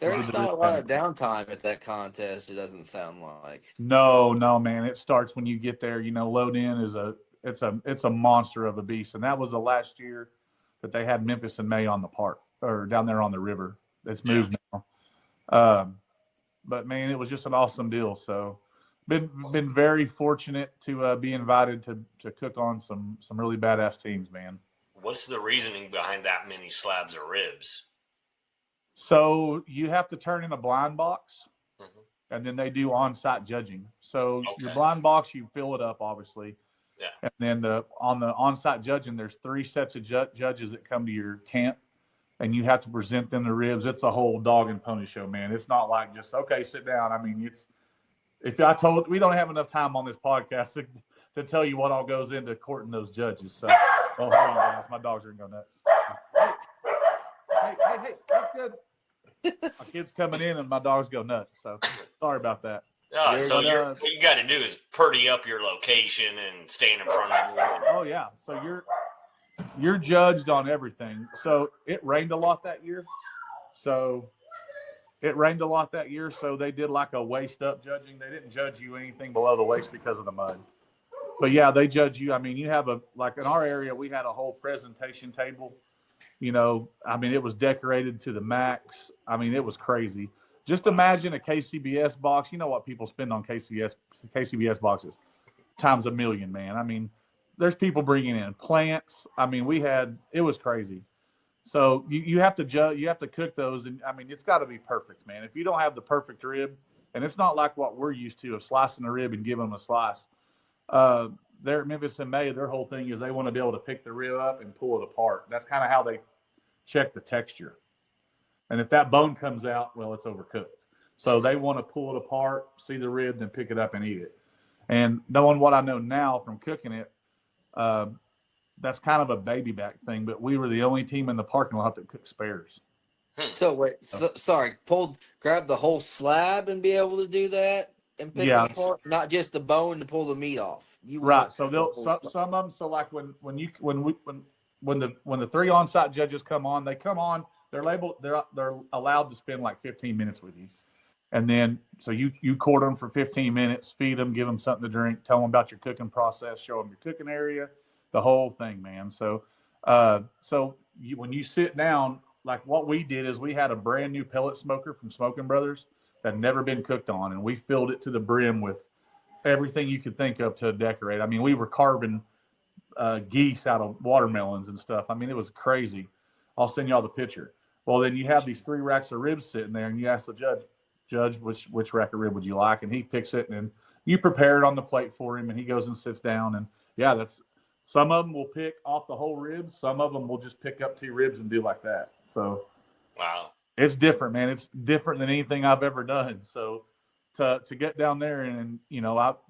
There's not a lot of downtime at that contest. It doesn't sound like. No, man. It starts when you get there. Load in is it's a monster of a beast, and that was the last year that they had Memphis in May on the park or down there on the river. It's moved now. But man, it was just an awesome deal. So been very fortunate to be invited to cook on some really badass teams, man. What's the reasoning behind that many slabs of ribs? So you have to turn in a blind box, and then they do on-site judging. So your blind box, you fill it up, obviously. Yeah. And then on the on-site judging, there's 3 sets of judges that come to your camp, and you have to present them the ribs. It's a whole dog and pony show, man. It's not like just, okay, sit down. I mean, we don't have enough time on this podcast to tell you what all goes into courting those judges. So, hold on, guys. My dogs are going to go nuts. Hey, that's good. My kid's coming in and my dogs go nuts. So, sorry about that. So what you got to do is purdy up your location and stand in front of them. Oh, yeah. So, you're judged on everything. So, it rained a lot that year. So they did like a waist up judging. They didn't judge you anything below the waist because of the mud. But yeah, they judge you. I mean, you have like in our area, we had a whole presentation table. I mean, it was decorated to the max. I mean, it was crazy. Just imagine a KCBS box. You know what people spend on KCBS boxes? Times a million, man. I mean, there's people bringing in plants. I mean, it was crazy. So you have to judge, you have to cook those, and I mean it's got to be perfect, man. If you don't have the perfect rib, and it's not like what we're used to of slicing a rib and giving them a slice. There at Memphis in May, their whole thing is they want to be able to pick the rib up and pull it apart. That's kind of how they check the texture. And if that bone comes out, well, it's overcooked. So they want to pull it apart, see the rib, then pick it up and eat it. And knowing what I know now from cooking it, that's kind of a baby back thing, but we were the only team in the parking lot that cooked spares. So wait, sorry, grab the whole slab and be able to do that and pick it apart, not just the bone to pull the meat off. Right. So some of them. So like when the 3 on-site judges come on, they're labeled. They're allowed to spend like 15 minutes with you, and then so you court them for 15 minutes, feed them, give them something to drink, tell them about your cooking process, show them your cooking area. The whole thing, man. So, when you sit down, like what we did is we had a brand new pellet smoker from Smoking Brothers that had never been cooked on, and we filled it to the brim with everything you could think of to decorate. I mean, we were carving geese out of watermelons and stuff. I mean, it was crazy. I'll send y'all the picture. Well, then you have these 3 racks of ribs sitting there, and you ask the judge, which rack of rib would you like? And he picks it, and you prepare it on the plate for him, and he goes and sits down, and yeah, some of them will pick off the whole ribs. Some of them will just pick up 2 ribs and do like that. So, wow, it's different, man. It's different than anything I've ever done. So, to get down there and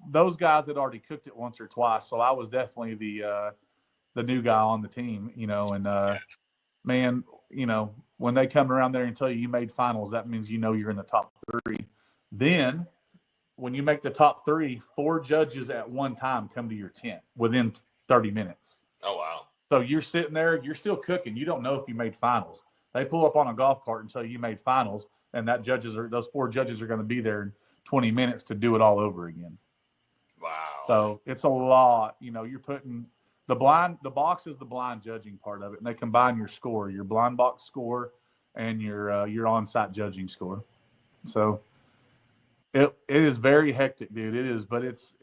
those guys had already cooked it once or twice. So I was definitely the new guy on the team. Man, when they come around there and tell you made finals, that means you're in the top 3. Then, when you make the top 3, 4 judges at one time come to your tent within 30 minutes. Oh, wow. So you're sitting there, you're still cooking. You don't know if you made finals. They pull up on a golf cart and tell you made finals, and those 4 judges are going to be there in 20 minutes to do it all over again. Wow. So it's a lot. You're putting the box is the blind judging part of it, and they combine your score, your blind box score, and your on-site judging score. So it is very hectic, dude. It is, but it's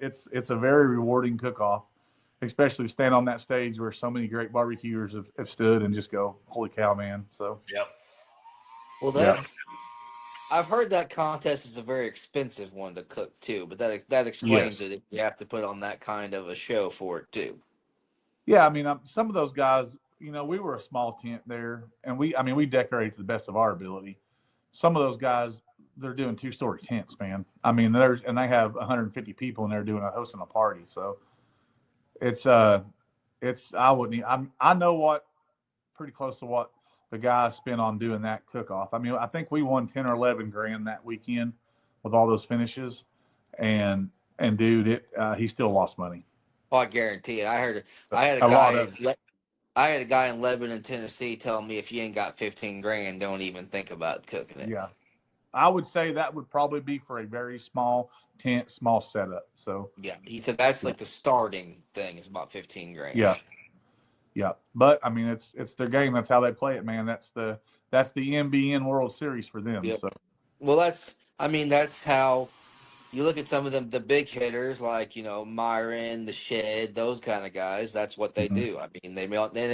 a very rewarding cook-off. Especially stand on that stage where so many great barbecuers have stood and just go, holy cow, man. So, yep. Well, I've heard that contest is a very expensive one to cook too, but that explains it. You have to put on that kind of a show for it too. Yeah. I mean, some of those guys, we were a small tent there, and we decorated to the best of our ability. some of those guys, they're doing 2-story tents, man. I mean, they have 150 people and they're hosting a party. So it's I wouldn't. I know what pretty close to what the guys spent on doing that cook off. I mean, I think we won 10 or 11 grand that weekend with all those finishes, and dude, he still lost money. Oh, I guarantee it. I had a guy in Lebanon, Tennessee, tell me if you ain't got 15 grand, don't even think about cooking it. Yeah, I would say that would probably be for a very small tent, small setup. So yeah, he said that's like the starting thing is about 15 grand. Yeah. But I mean, it's their game. That's how they play it, man. That's the NBN World Series for them. Yep. So Well, that's how you look at some of them, the big hitters like Myron, the Shed, those kind of guys. That's what they do. I mean, they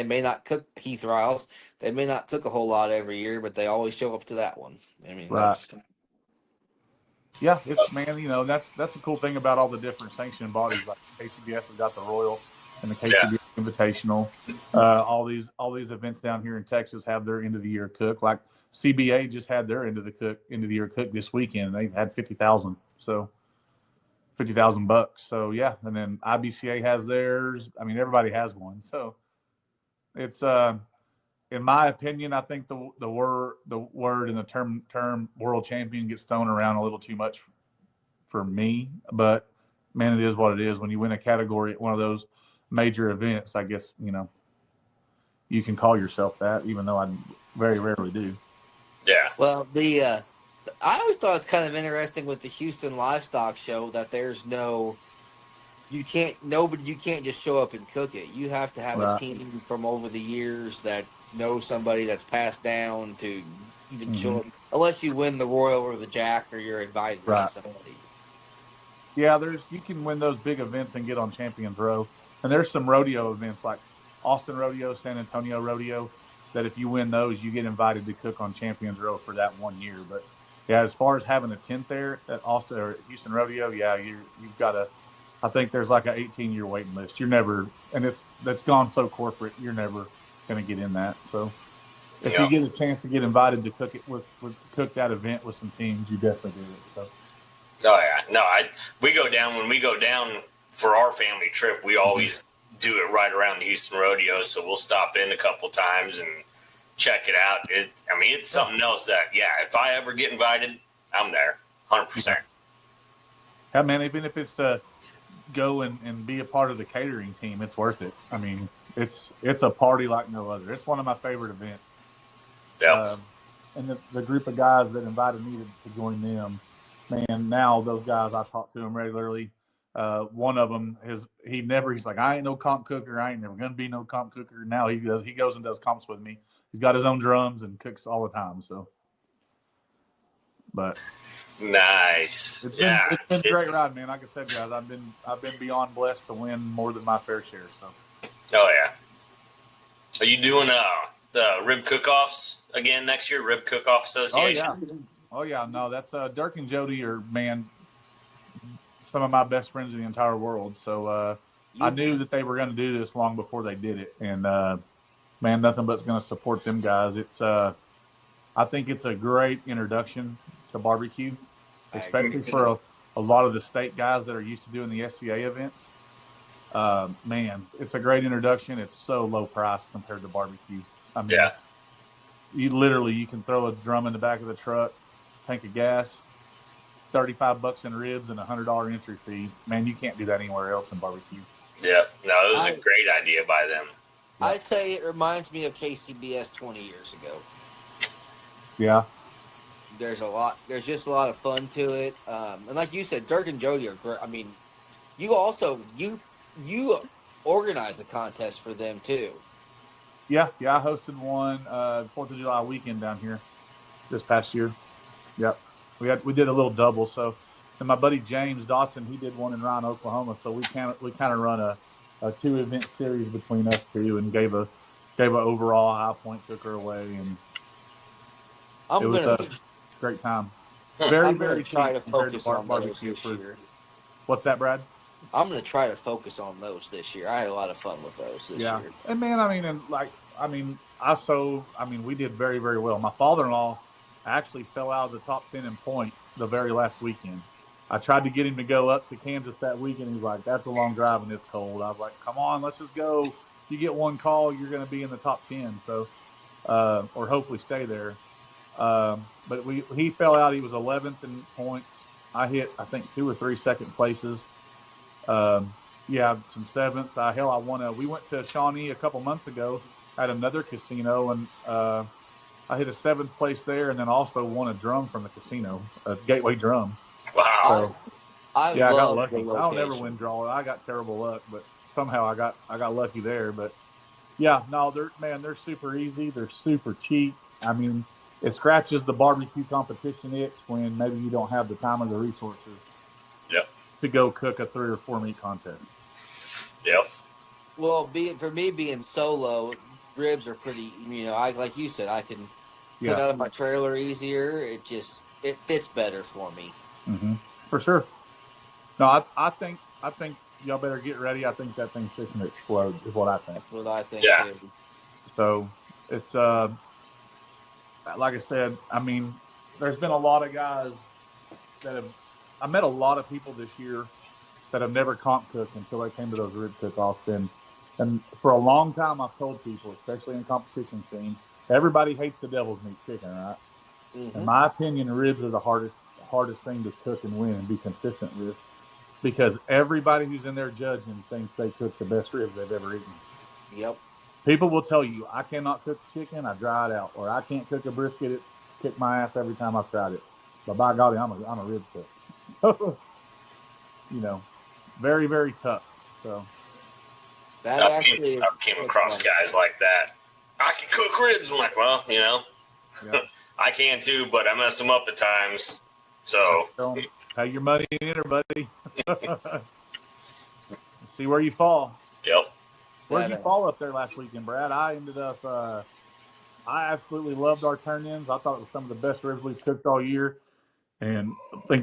may not cook Heath Riles, they may not cook a whole lot every year, but they always show up to that one. I mean, right. Yeah, it's man. That's the cool thing about all the different sanctioning bodies. Like KCBS has got the Royal and the KCBS Invitational. All these events down here in Texas have their end of the year cook. Like CBA just had their end of the year cook this weekend. They had 50,000. So $50,000. So yeah, and then IBCA has theirs. I mean, everybody has one. So it's in my opinion, I think the word and the term world champion gets thrown around a little too much for me. But man, it is what it is. When you win a category at one of those major events, I guess you can call yourself that, even though I very rarely do. Yeah. Well, I always thought it's kind of interesting with the Houston Livestock Show that there's you can't just show up and cook it. You have to have a team from over the years that knows somebody that's passed down to even show up, unless you win the Royal or the Jack or you're invited by somebody. Yeah, you can win those big events and get on Champions Row. And there's some rodeo events like Austin Rodeo, San Antonio Rodeo, that if you win those, you get invited to cook on Champions Row for that 1 year. But yeah, as far as having a tent there at Austin or Houston Rodeo, yeah, you've got I think there's like an 18-year waiting list. You're never, and that's gone so corporate, you're never going to get in that. So if you get a chance to get invited to cook it cook that event with some teams, you definitely do it. So. Oh yeah, no, when we go down for our family trip, we always do it right around the Houston Rodeo. So we'll stop in a couple times and check it out. It's something else that, if I ever get invited, I'm there 100%. Yeah, man, even if it's to go and be a part of the catering team, it's worth it. I mean, it's a party like no other. It's one of my favorite events. Yeah. And the group of guys that invited me to join them, man, now those guys, I talk to them regularly. One of them he's like, I ain't no comp cooker. I ain't never gonna be no comp cooker. Now he goes and does comps with me. He's got his own drums and cooks all the time. So, but nice. It's been a great ride, man. Like I said, guys, I've been beyond blessed to win more than my fair share. So. Oh yeah. Are you doing the rib cook-offs again next year? Rib Cook-Off Association. Oh yeah. No, that's Dirk and Jody are, man, some of my best friends in the entire world. So I knew that they were going to do this long before they did it, and man, nothing but's going to support them guys. It's I think it's a great introduction to barbecue, especially for a lot of the state guys that are used to doing the SCA events. Man, it's a great introduction. It's so low price compared to barbecue. I mean, you can throw a drum in the back of the truck, tank of gas, $35 in ribs, and $100 entry fee. Man, you can't do that anywhere else in barbecue. Yeah, no, it was a great idea by them. I'd say it reminds me of KCBS 20 years ago. Yeah. There's just a lot of fun to it. And like you said, Dirk and Jody are great. I mean, you also, you organized a contest for them too. Yeah, I hosted one 4th of July weekend down here this past year. Yep. We did a little double. So, and my buddy James Dawson, he did one in Ryan, Oklahoma. So we kind of run a 2-event series between us two, and gave a overall high point cooker away, and it was a great time. Very very try to focus on those this year. What's that, Brad? I'm going to try to focus on those this year. I had a lot of fun with those this year. And man, we did very very well. My father-in-law actually fell out of the top 10 in points the very last weekend. I tried to get him to go up to Kansas that weekend. He's like, that's a long drive and it's cold. I was like, come on, let's just go. If you get one call, you're going to be in the top 10. So, or hopefully stay there. But he fell out. He was 11th in points. I hit, I think, 2 or 3 second places. Yeah, some 7th. I won we went to Shawnee a couple months ago at another casino, and I hit a 7th place there, and then also won a drum from the casino, a gateway drum. Wow. So, I yeah, I got love lucky. the I don't ever location. win draw. I got terrible luck, but somehow I got lucky there. But yeah, no, they're super easy. They're super cheap. I mean, it scratches the barbecue competition itch when maybe you don't have the time or the resources. Yep. To go cook a 3 or 4 meat contest. Yep. Well, being solo, ribs are pretty. I like you said, I can cook out of my trailer easier. It fits better for me. Mm-hmm. For sure. No, I think y'all better get ready. I think that thing's fixing to explode. Is what I think. That's what I think Yeah. too. So it's like I said. I mean, there's been a lot of guys that have. I met a lot of people this year that have never comp cooked until they came to those rib cook-offs. And for a long time, I've told people, especially in the competition scene, everybody hates the devil's meat chicken, right? Mm-hmm. In my opinion, ribs are the hardest thing to cook and win and be consistent with, because everybody who's in there judging thinks they cook the best ribs they've ever eaten. Yep. People will tell you, I cannot cook chicken, I dry it out, or I can't cook a brisket, it kicked my ass every time I've tried it. But by golly, I'm a rib cook. Very, very tough. So That I've actually came across guys like that. I can cook ribs. I'm like, well, yeah. I can too, but I mess them up at times. So pay your money in there, buddy. See where you fall. Yep. Where'd you fall up there last weekend, Brad? I ended up. I absolutely loved our turn-ins. I thought it was some of the best ribs we've cooked all year, and I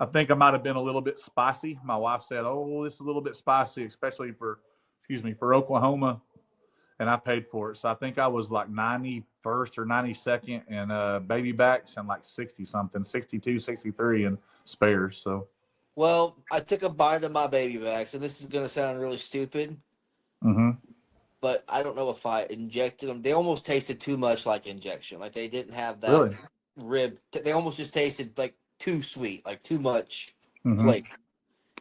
think I might have been a little bit spicy. My wife said, "Oh, this is a little bit spicy, especially for Oklahoma," and I paid for it. So I think I was like 91st or 92nd in baby backs and like 60-something, 62, 63 in spares. So. Well, I took a bite of my baby backs, and this is going to sound really stupid, but I don't know if I injected them. They almost tasted too much like injection. Like they didn't have that rib. They almost just tasted like too sweet, like too much flavor.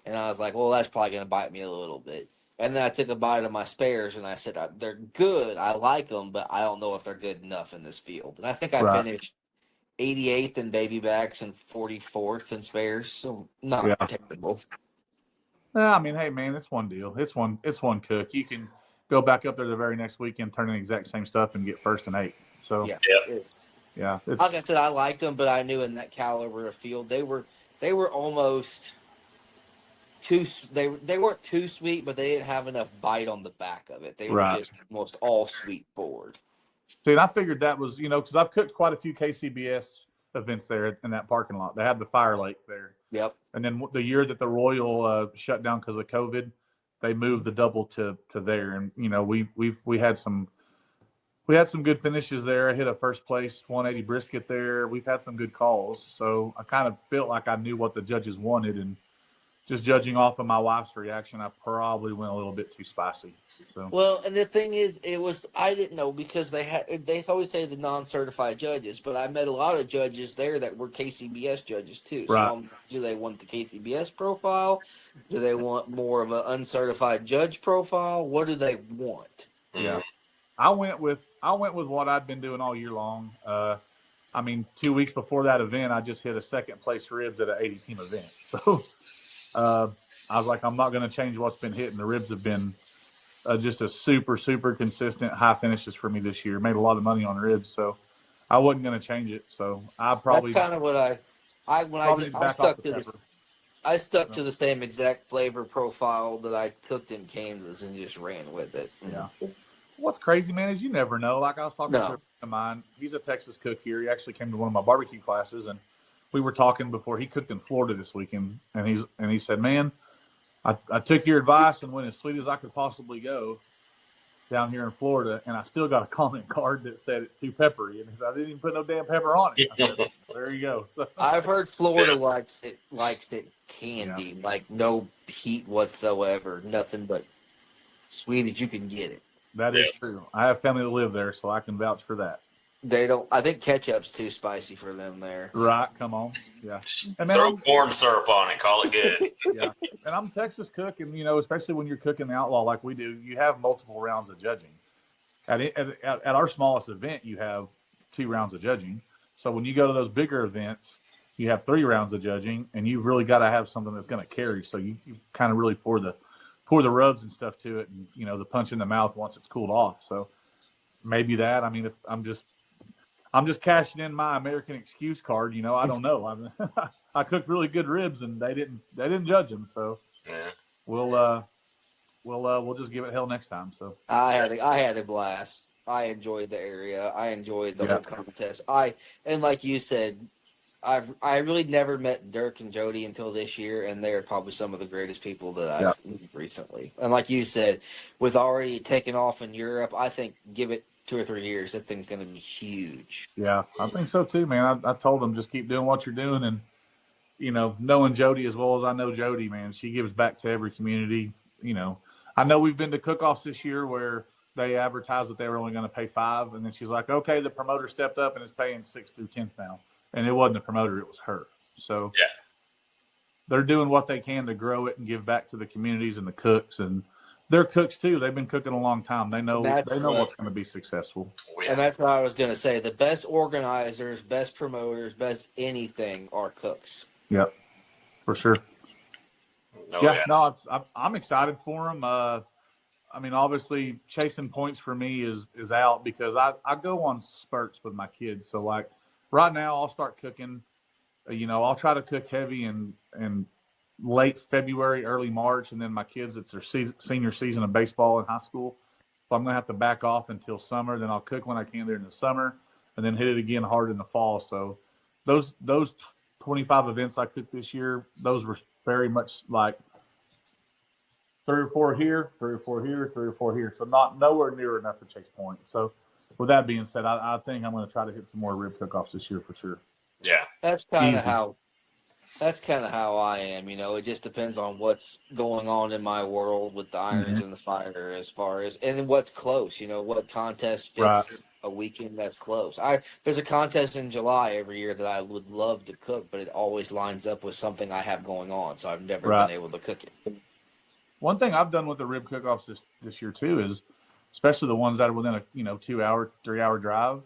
And I was like, well, that's probably going to bite me a little bit. And then I took a bite of my spares, and I said, they're good. I like them, but I don't know if they're good enough in this field. And I think I finished 88th in baby backs and 44th in spares, so not terrible. I mean, hey man, it's one deal. It's one cook. You can go back up there the very next weekend, turn in the exact same stuff, and get 1st and 8th. So Like I said, I liked them, but I knew in that caliber of field they were almost too. They weren't too sweet, but they didn't have enough bite on the back of it. They were just almost all sweet forward. See, and I figured that was, because I've cooked quite a few KCBS events there in that parking lot. They had the Fire Lake there. Yep. And then the year that the Royal shut down because of COVID, they moved the double to there. And we had some good finishes there. I hit a 1st place 180 brisket there. We've had some good calls, so I kind of felt like I knew what the judges wanted, and just judging off of my wife's reaction, I probably went a little bit too spicy. So. Well, and the thing is, I didn't know because they always say the non-certified judges, but I met a lot of judges there that were KCBS judges too. So do they want the KCBS profile? Do they want more of an uncertified judge profile? What do they want? Yeah, I went with what I'd been doing all year long. 2 weeks before that event, I just hit a 2nd place ribs at an 80-team event. So I was like, I'm not going to change what's been hitting. The ribs have been just a super, super consistent high finishes for me this year. Made a lot of money on ribs, so I wasn't going to change it. So I probably that's kind of what I stuck to the same exact flavor profile that I cooked in Kansas and just ran with it. Yeah. What's crazy, man, is you never know. Like I was talking to a friend of mine. He's a Texas cook here. He actually came to one of my barbecue classes, and we were talking before. He cooked in Florida this weekend, and he said, man, I took your advice and went as sweet as I could possibly go. down here in Florida, and I still got a comment card that said it's too peppery, and I didn't even put no damn pepper on it. I said, there you go. So, I've heard Florida Yeah. likes it candy, like no heat whatsoever, nothing but sweet as you can get it. that Yeah. is true. I have family that live there, so I can vouch for that. They don't. I think ketchup's too spicy for them there. Right? Come on, yeah. Just And man, throw corn syrup on it, call it good. yeah. And I'm Texas cook, and especially when you're cooking the Outlaw like we do, you have multiple rounds of judging. At our smallest event, you have 2 rounds of judging. So when you go to those bigger events, you have 3 rounds of judging, and you've really got to have something that's going to carry. So you kind of really pour the rubs and stuff to it, and the punch in the mouth once it's cooled off. So maybe that. I mean, if I'm just cashing in my American excuse card. I don't know. I cooked really good ribs, and they didn't judge them. So Yeah. we'll just give it hell next time. So I had a blast. I enjoyed the area. I enjoyed the whole contest. And like you said, I really never met Dirk and Jody until this year, and they're probably some of the greatest people that I've met recently. And like you said, with already taking off in Europe, I think give it 2 or 3 years, that thing's going to be huge. Yeah, I think so too, man. I told them just keep doing what you're doing, and knowing Jody as well as I know Jody, man, she gives back to every community. I know we've been to cook-offs this year where they advertised that they were only going to pay 5, and then she's like, okay, the promoter stepped up and is paying 6 through 10th now, and it wasn't the promoter, it was her. So yeah, they're doing what they can to grow it and give back to the communities and the cooks, and they're cooks too. They've been cooking a long time. They know what's going to be successful. And that's what I was going to say. The best organizers, best promoters, best anything are cooks. Yep, for sure. I'm excited for them. I mean, obviously, chasing points for me is out because I go on spurts with my kids. So, like, right now, I'll start cooking. I'll try to cook heavy in late February, early March, and then my kids, it's their senior season of baseball in high school. So I'm going to have to back off until summer. Then I'll cook when I can during the summer, and then hit it again hard in the fall. So those 25 events I cooked this year, those were very much like 3 or 4 here, 3 or 4 here, 3 or 4 here. So nowhere near enough to chase points. So with that being said, I think I'm going to try to hit some more rib cook-offs this year for sure. Yeah. That's kind of how I am. It just depends on what's going on in my world with the irons and the fire as far as, and then what's close, what contest fits a weekend that's close. There's a contest in July every year that I would love to cook, but it always lines up with something I have going on. So I've never been able to cook it. One thing I've done with the rib cook-offs this year too is, especially the ones that are within a 2-hour, 3-hour drive,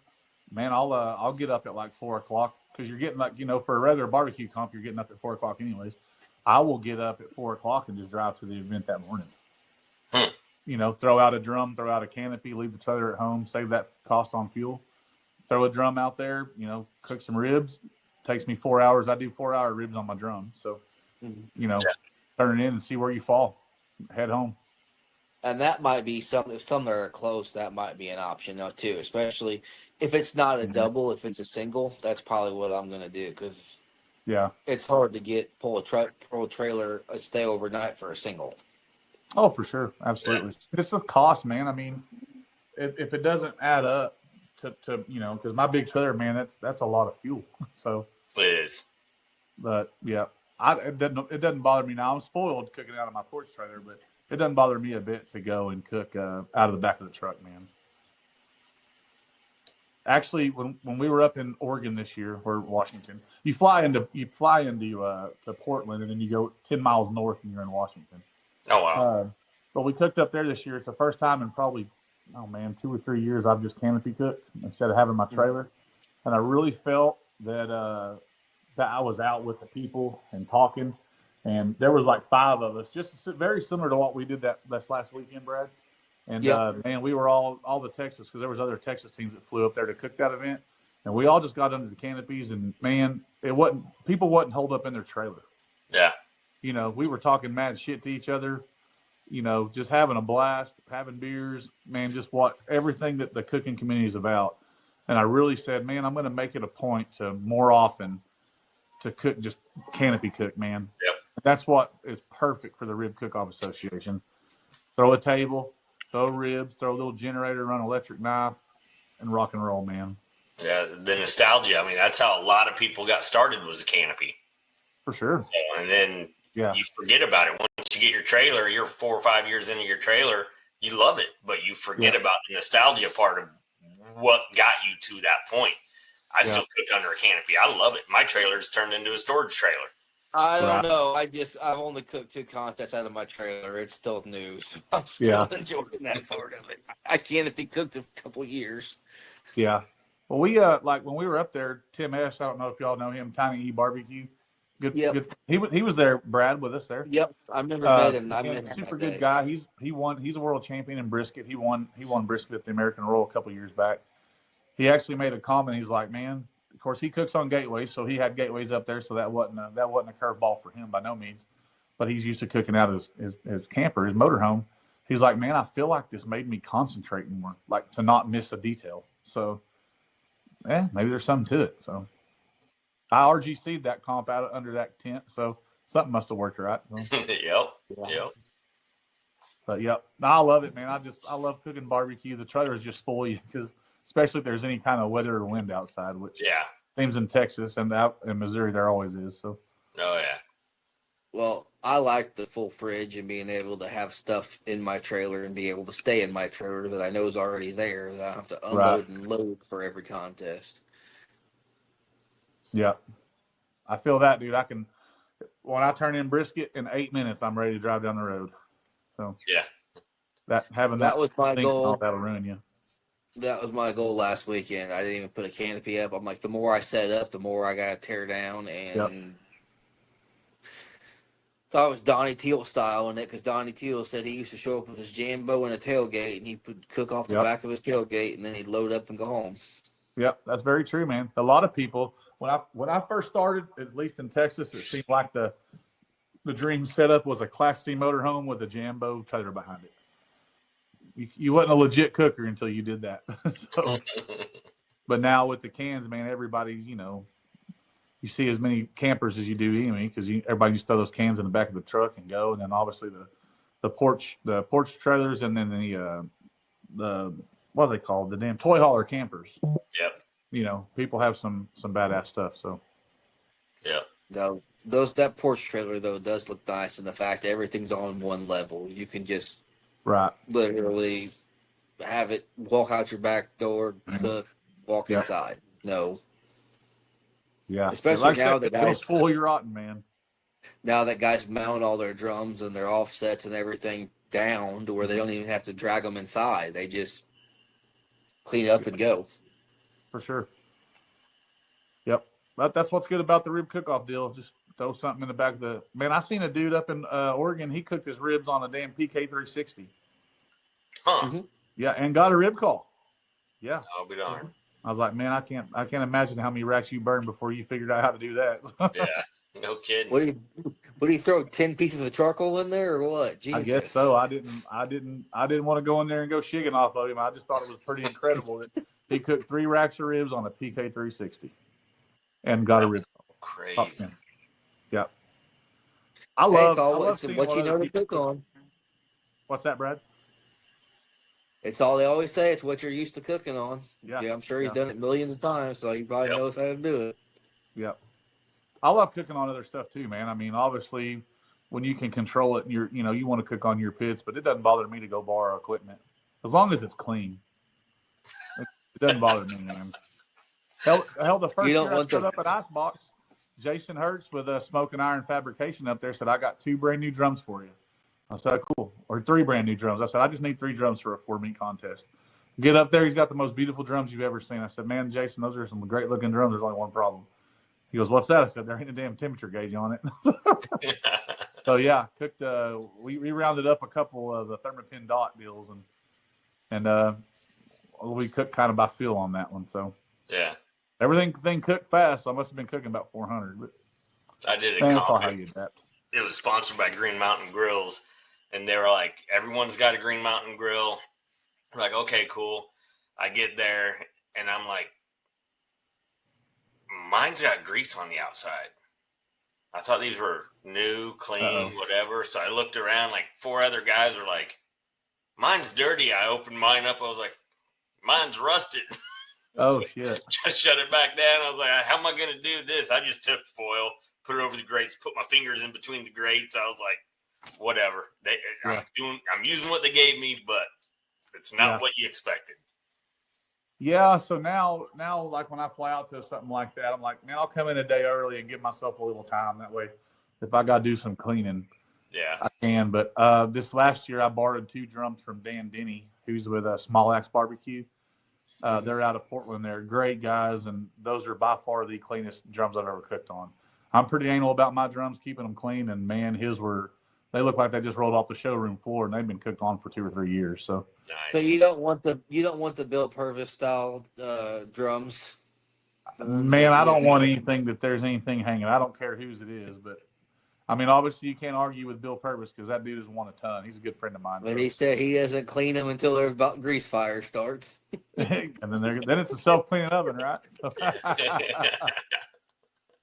man, I'll get up at like 4 o'clock because you're getting like for a regular barbecue comp, you're getting up at 4 o'clock anyways. I will get up at 4 o'clock and just drive to the event that morning. Throw out a drum, throw out a canopy, leave the trailer at home, save that cost on fuel. Throw a drum out there, cook some ribs. Takes me 4 hours. I do 4-hour ribs on my drum, so turn it in and see where you fall. Head home. And that might be something. If some are close, that might be an option now too. Especially if it's not a double, if it's a single, that's probably what I'm going to do because it's hard to pull a trailer, stay overnight for a single. Oh, for sure, absolutely. It's a cost, man. I mean, if it doesn't add up to because my big trailer, man, that's a lot of fuel. So it is. But yeah, it doesn't bother me now. I'm spoiled cooking out of my porch trailer, but it doesn't bother me a bit to go and cook out of the back of the truck, man. Actually, when we were up in Oregon this year or Washington, you fly into to Portland and then you go 10 miles north and you're in Washington. Oh wow! But we cooked up there this year. It's the first time in probably 2 or 3 years I've just canopy cooked instead of having my trailer, and I really felt that that I was out with the people and talking. And there was like 5 of us, just very similar to what we did this last weekend, Brad. And man, we were all the Texas, because there was other Texas teams that flew up there to cook that event, and we all just got under the canopies. And man, people wasn't holed up in their trailer. Yeah. We were talking mad shit to each other. Just having a blast, having beers, man. Just everything that the cooking community is about. And I really said, man, I'm going to make it a point to more often to cook, just canopy cook, man. Yep. That's what is perfect for the Rib Cook-Off Association. Throw a table, throw ribs, throw a little generator, run electric knife, and rock and roll, man. Yeah, the nostalgia. I mean, that's how a lot of people got started, was a canopy. For sure. So, and then you forget about it. Once you get your trailer, you're 4 or 5 years into your trailer, you love it, but you forget about the nostalgia part of what got you to that point. I still cook under a canopy. I love it. My trailer's turned into a storage trailer. I don't know. I've only cooked 2 contests out of my trailer. It's still new, so I'm still enjoying that part of it. I can't be cooked a couple of years. Yeah. Well, we like when we were up there, Tim S. I don't know if y'all know him, Tiny E Barbecue. Good. He was there, Brad, with us there. Yep, I've never met him. Super good guy. He's a world champion in brisket. He won brisket at the American Roll a couple of years back. He actually made a comment. He's like, man, of course he cooks on gateways, so he had gateways up there, so that wasn't a curveball for him by no means. But he's used to cooking out his camper, his motorhome. He's like, man, I feel like this made me concentrate more, like to not miss a detail. So, maybe there's something to it. So, I RGC'd that comp out under that tent, so something must have worked right. So. Yep. But I love it, man. I love cooking barbecue. The trailer is just full of you, because especially if there's any kind of weather or wind outside, which seems in Texas and out in Missouri there always is. So. Oh yeah. Well, I like the full fridge and being able to have stuff in my trailer and be able to stay in my trailer that I know is already there, that I don't have to unload and load for every contest. Yeah. I feel that, dude. When I turn in brisket in 8 minutes, I'm ready to drive down the road. So that was my goal. That'll ruin you. That was my goal last weekend. I didn't even put a canopy up. I'm like, the more I set up, the more I got to tear down. And thought it was Donnie Teal style in it, because Donnie Teal said he used to show up with his Jambo and a tailgate, and he would cook off the back of his tailgate, and then he'd load up and go home. Yep, that's very true, man. A lot of people, when I first started, at least in Texas, it seemed like the dream setup was a Class C motorhome with a Jambo trailer behind it. You wasn't a legit cooker until you did that. So, but now with the cans, man, everybody's, you see as many campers as you do anyway, because everybody just throw those cans in the back of the truck and go. And then obviously the porch trailers, and then the what are they called? The damn toy hauler campers. Yep. People have some badass stuff. So. Yep. No, that porch trailer though does look nice, and the fact that everything's on one level, you can just literally have it walk out your back door, cook, walk inside. No. Yeah. Especially now that guys full you're rotten, man. Now that guys mount all their drums and their offsets and everything down to where they don't even have to drag them inside. They just clean up and go. For sure. Yep. That's what's good about the rib cook-off deal. Just throw something in the back of the... Man, I seen a dude up in Oregon. He cooked his ribs on a damn PK360. Huh. Mm-hmm. Yeah, and got a rib call. Yeah. I'll be darned. I was like, man, I can't imagine how many racks you burned before you figured out how to do that. Yeah, no kidding. What do you throw 10 pieces of charcoal in there or what? Jesus. I guess so. I didn't want to go in there and go shigging off of him. I just thought it was pretty incredible that he cooked 3 racks of ribs on a PK360 and got a rib call. Crazy. Yeah. I love what you know to cook on. What's that, Brad? It's all they always say. It's what you're used to cooking on. Yeah, I'm sure he's done it millions of times, so he probably knows how to do it. Yep. I love cooking on other stuff too, man. I mean, obviously, when you can control it, and you want to cook on your pits, but it doesn't bother me to go borrow equipment as long as it's clean. It doesn't bother me, man. Hell, the first year I showed up at Icebox, Jason Hertz with Smoke and Iron Fabrication up there said, "I got 2 brand new drums for you." I said, "Cool." Or 3 brand new drums. I said, "I just need 3 drums for a 4-meat contest." Get up there, he's got the most beautiful drums you've ever seen. I said, "Man, Jason, those are some great looking drums. There's only one problem." He goes, "What's that?" I said, "There ain't a damn temperature gauge on it." So yeah, cooked. We rounded up a couple of the Thermopin dot deals, and we cooked kind of by feel on that one. So yeah, everything cooked fast. So I must have been cooking about 400. But I did a comment. It was sponsored by Green Mountain Grills, and they were like, "Everyone's got a Green Mountain grill." I'm like, okay, cool. I get there, and I'm like, mine's got grease on the outside. I thought these were new, clean, whatever. So I looked around, like 4 other guys were like, Mine's dirty. I opened mine up. I was like, mine's rusted. Oh shit! Just shut it back down. I was like, how am I going to do this? I just took foil, put it over the grates, put my fingers in between the grates. I was like, whatever. I'm using what they gave me, but it's not what you expected. Yeah, so now, like when I fly out to something like that, I'm like, man, I'll come in a day early and give myself a little time. That way, if I got to do some cleaning, I can. But this last year, I borrowed 2 drums from Dan Denny, who's with Small Axe BBQ. They're out of Portland. They're great guys, and those are by far the cleanest drums I've ever cooked on. I'm pretty anal about my drums, keeping them clean, and man, they look like they just rolled off the showroom floor, and they've been cooked on for 2 or 3 years. So, nice. So you don't want the Bill Purvis style drums. Man, I don't want anything that there's anything hanging. I don't care whose it is, but I mean, obviously you can't argue with Bill Purvis because that dude has won a ton. He's a good friend of mine. But he said he doesn't clean them until their grease fire starts. And then it's a self-cleaning oven, right?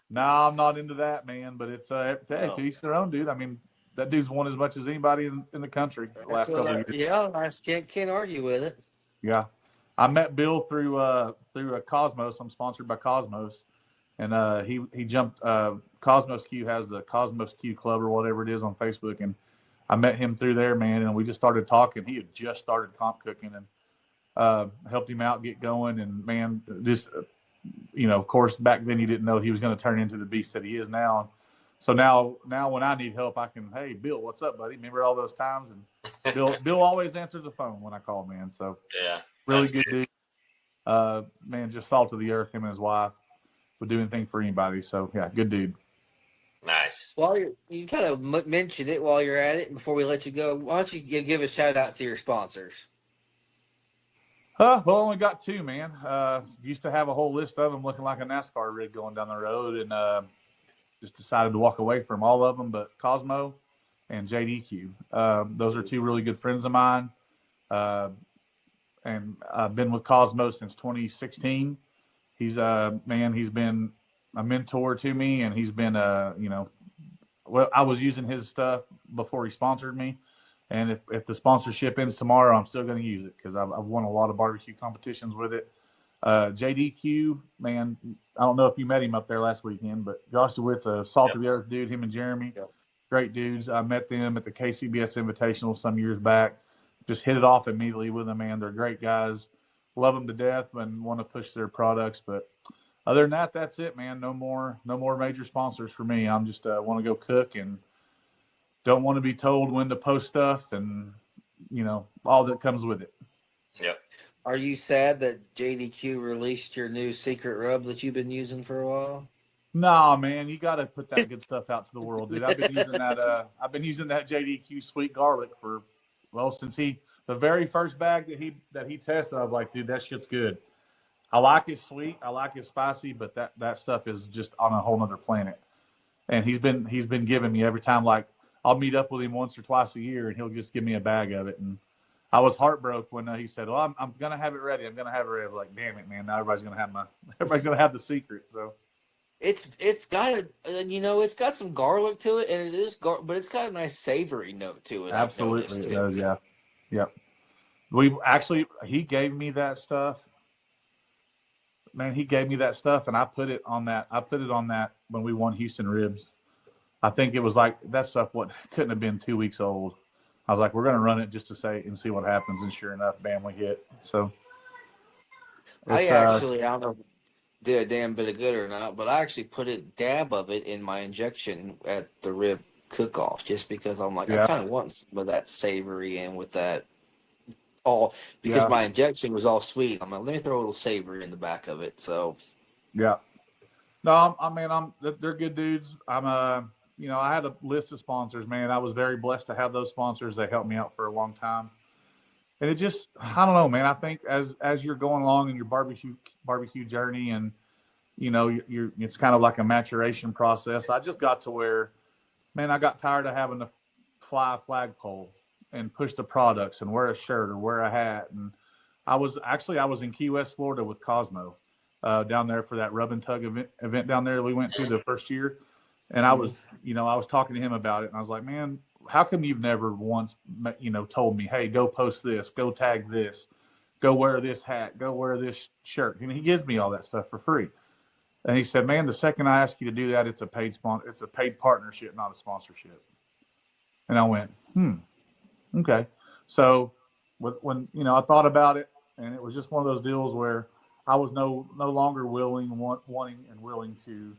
No, I'm not into that, man. But it's to each their own, dude. I mean, that dude's won as much as anybody in the country the last couple of years. Yeah, I can't argue with it. Yeah, I met Bill through Cosmos. I'm sponsored by Cosmos, and he jumped. Cosmos Q has the Cosmos Q Club or whatever it is on Facebook, and I met him through there, man. And we just started talking. He had just started comp cooking, and helped him out get going. And man, just of course, back then he didn't know he was going to turn into the beast that he is now. So now when I need help, I can, hey, Bill, what's up, buddy? Remember all those times? And Bill always answers the phone when I call, man. So really good dude. Man, just salt of the earth, him and his wife would do anything for anybody. So yeah, good dude. Nice. While you kind of mentioned it while you're at it, and before we let you go, why don't you give a shout out to your sponsors? Well, I only got 2, man. Used to have a whole list of them looking like a NASCAR rig going down the road, and just decided to walk away from all of them, but Cosmo and JDQ. Those are 2 really good friends of mine. And I've been with Cosmo since 2016. He's been a mentor to me, and he's been I was using his stuff before he sponsored me. And if the sponsorship ends tomorrow, I'm still going to use it because I've won a lot of barbecue competitions with it. JDQ, man, I don't know if you met him up there last weekend, but Josh DeWitt's a salt of the earth dude, him and Jeremy. Great dudes. I met them at the KCBS Invitational some years back. Just hit it off immediately with them, man. They're great guys. Love them to death and want to push their products. But other than that, that's it, man. No more major sponsors for me. I'm just want to go cook and don't want to be told when to post stuff and, all that comes with it. Yep. Are you sad that JDQ released your new secret rub that you've been using for a while? No, man, you got to put that good stuff out to the world, dude. I've been using that JDQ sweet garlic since the very first bag that he tested. I was like, dude, that shit's good. I like it sweet, I like it spicy, but that stuff is just on a whole nother planet. And he's been giving me every time, like I'll meet up with him once or twice a year, and he'll just give me a bag of it. And I was heartbroken when he said, "Well, I'm gonna have it ready. I'm gonna have it ready." I was like, "Damn it, man! Now everybody's gonna have the secret." So it's got it's got some garlic to it, and it is but it's got a nice savory note to it. Absolutely, it does. Yeah, yep. He gave me that stuff. Man, he gave me that stuff, and I put it on that. When we won Houston Ribs. I think it was like that stuff. Couldn't have been 2 weeks old. I was like, we're going to run it just to say and see what happens. And sure enough, bam, we hit. So I don't know if it did a damn bit of good or not, but I actually put a dab of it in my injection at the rib cook-off just because I'm like, I kind of want some of that savory in with that because my injection was all sweet. I'm like, let me throw a little savory in the back of it. So, yeah. No, they're good dudes. I had a list of sponsors, man. I was very blessed to have those sponsors. They helped me out for a long time. And it just, I don't know, man. I think as you're going along in your barbecue journey and, it's kind of like a maturation process. I just got to where, man, I got tired of having to fly a flagpole and push the products and wear a shirt or wear a hat. And I was in Key West, Florida with Cosmo down there for that rub and tug event down there we went to the first year. And I was talking to him about it, and I was like, man, how come you've never once, told me, hey, go post this, go tag this, go wear this hat, go wear this shirt. And he gives me all that stuff for free. And he said, man, the second I ask you to do that, it's a paid partnership, not a sponsorship. And I went, okay. So when I thought about it, and it was just one of those deals where I was no longer wanting and willing to,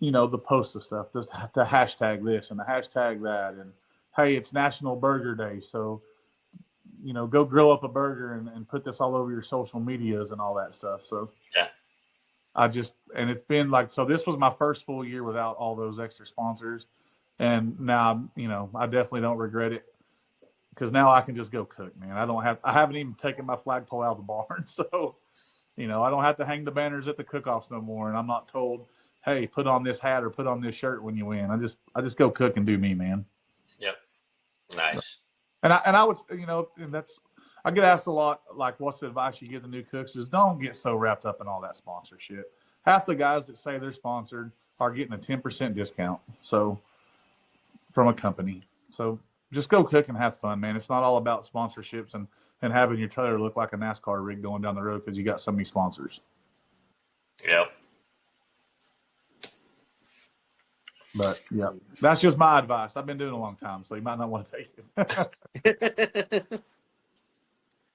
the post of stuff, just to hashtag this and the hashtag that, and hey, it's National Burger Day, so go grill up a burger and put this all over your social medias and all that stuff. So yeah, and it's been like, so this was my first full year without all those extra sponsors, and now I definitely don't regret it, because now I can just go cook, man. I haven't even taken my flagpole out of the barn, so I don't have to hang the banners at the cook-offs no more, and I'm not told, hey, put on this hat or put on this shirt when you win. I just go cook and do me, man. Yep. Nice. And I would, I get asked a lot, like, what's the advice you give the new cooks? Is don't get so wrapped up in all that sponsorship. Half the guys that say they're sponsored are getting a 10% discount, so from a company. So just go cook and have fun, man. It's not all about sponsorships and having your trailer look like a NASCAR rig going down the road because you got so many sponsors. Yep. But yeah, that's just my advice. I've been doing it a long time, so you might not want to take it.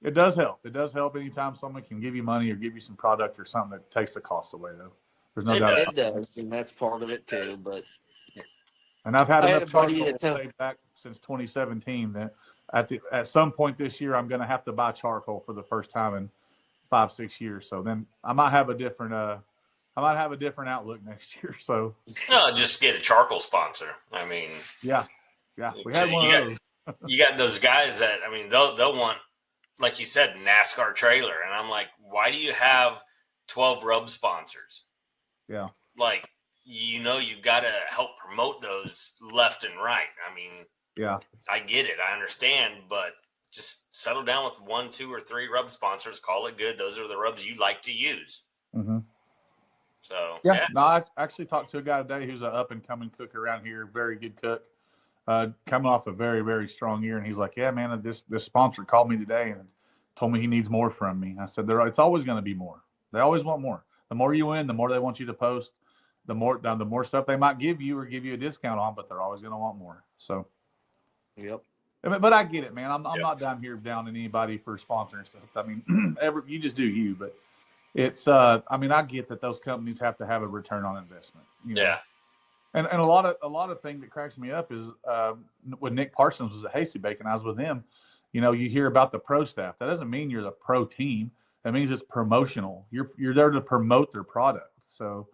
It does help. It does help anytime someone can give you money or give you some product or something that takes the cost away, though. There's no doubt. It does, and that's part of it too. But and I've had enough buddy charcoal saved back since 2017 that at some point this year I'm going to have to buy charcoal for the first time in 5-6 years. So then I might have a different outlook next year. So no, just get a charcoal sponsor. I mean, yeah, we had one of those. You got those guys that, I mean, they'll want, like you said, NASCAR trailer, and I'm like, why do you have 12 rub sponsors? Yeah, like, you've got to help promote those left and right. I mean, yeah, I get it, I understand, but just settle down with 1, 2, or 3 rub sponsors. Call it good. Those are the rubs you like to use. Mm-hmm. So yeah. No, I actually talked to a guy today who's an up and coming cook around here, very good cook, coming off a very, very strong year, and he's like, yeah, man, this sponsor called me today and told me he needs more from me. I said, it's always going to be more. They always want more. The more you win, the more they want you to post. The more stuff they might give you or give you a discount on, but they're always going to want more. So, yep. But I get it, man. I'm not down here downing anybody for sponsoring stuff. I mean, you just do you. But it's, I get that those companies have to have a return on investment. Yeah. And a lot of thing that cracks me up is when Nick Parsons was at Hasty Bacon, I was with him. You hear about the pro staff. That doesn't mean you're the pro team. That means it's promotional. You're there to promote their product. So,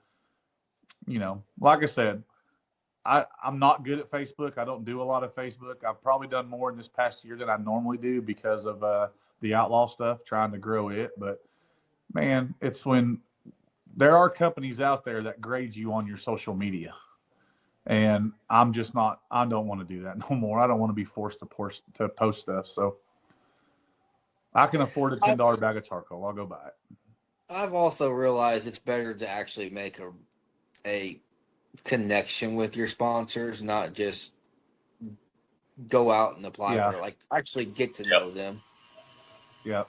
like I said, I'm not good at Facebook. I don't do a lot of Facebook. I've probably done more in this past year than I normally do because of the Outlaw stuff, trying to grow it. But, man, it's when there are companies out there that grade you on your social media. And I'm just not. I don't want to do that no more. I don't want to be forced to post stuff. So I can afford a $10 bag of charcoal. I'll go buy it. I've also realized it's better to actually make a connection with your sponsors, not just go out and apply for it. Like, actually get to know them. Yep.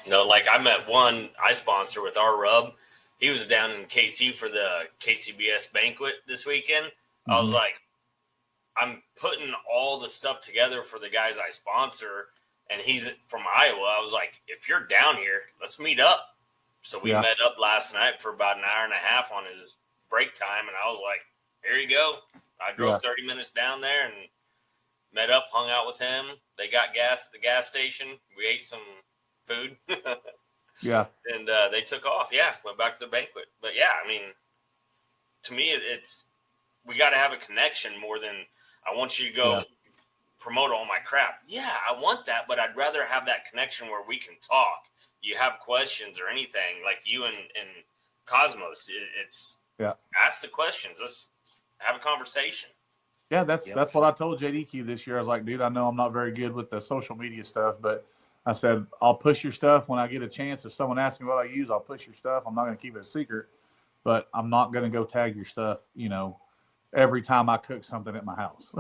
No, like I met one I sponsor with our rub. He was down in KC for the KCBS banquet this weekend. Mm-hmm. I was like, I'm putting all the stuff together for the guys I sponsor, and he's from Iowa. I was like, if you're down here, let's meet up. So we met up last night for about an hour and a half on his break time, and I was like, here you go. I drove 30 minutes down there and met up, hung out with him. They got gas at the gas station. We ate some food. Yeah. And they took off. Yeah. Went back to the banquet. But yeah, I mean, to me, it's, we got to have a connection more than I want you to go promote all my crap. Yeah, I want that, but I'd rather have that connection where we can talk. You have questions or anything like you and Cosmos. It's ask the questions. Let's have a conversation. Yeah. That's what I told JDQ this year. I was like, dude, I know I'm not very good with the social media stuff, but I said, I'll push your stuff when I get a chance. If someone asks me what I use, I'll push your stuff. I'm not going to keep it a secret, but I'm not going to go tag your stuff, every time I cook something at my house,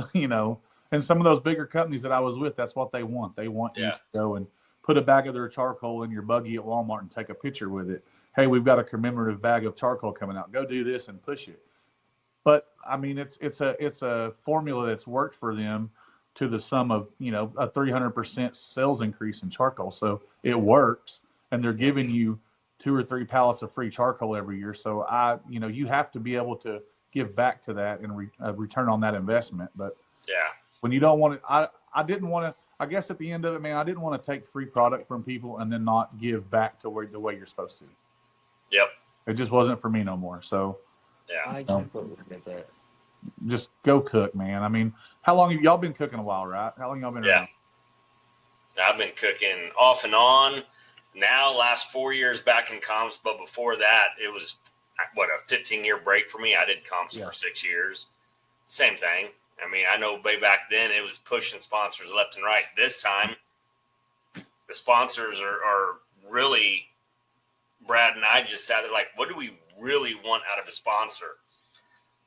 And some of those bigger companies that I was with, that's what they want. They want you to go and put a bag of their charcoal in your buggy at Walmart and take a picture with it. Hey, we've got a commemorative bag of charcoal coming out. Go do this and push it. But I mean, it's a formula that's worked for them to the sum of, you know, a 300% sales increase in charcoal. So it works, and they're giving you 2 or 3 pallets of free charcoal every year. So you know, you have to be able to give back to that and return on that investment. But when you don't want it, I didn't want to. I guess at the end of it, man, I didn't want to take free product from people and then not give back to the way you're supposed to. Yep. It just wasn't for me no more. So. Yeah, I completely get that. Just go cook, man. I mean, how long have y'all been cooking? A while, right? How long y'all been around? I've been cooking off and on now last 4 years back in comps, but before that it was a 15-year break for me. I did comps for 6 years. Same thing. I mean, I know way back then it was pushing sponsors left and right. This time the sponsors are really, Brad and I just sat there like, what do we really want out of a sponsor?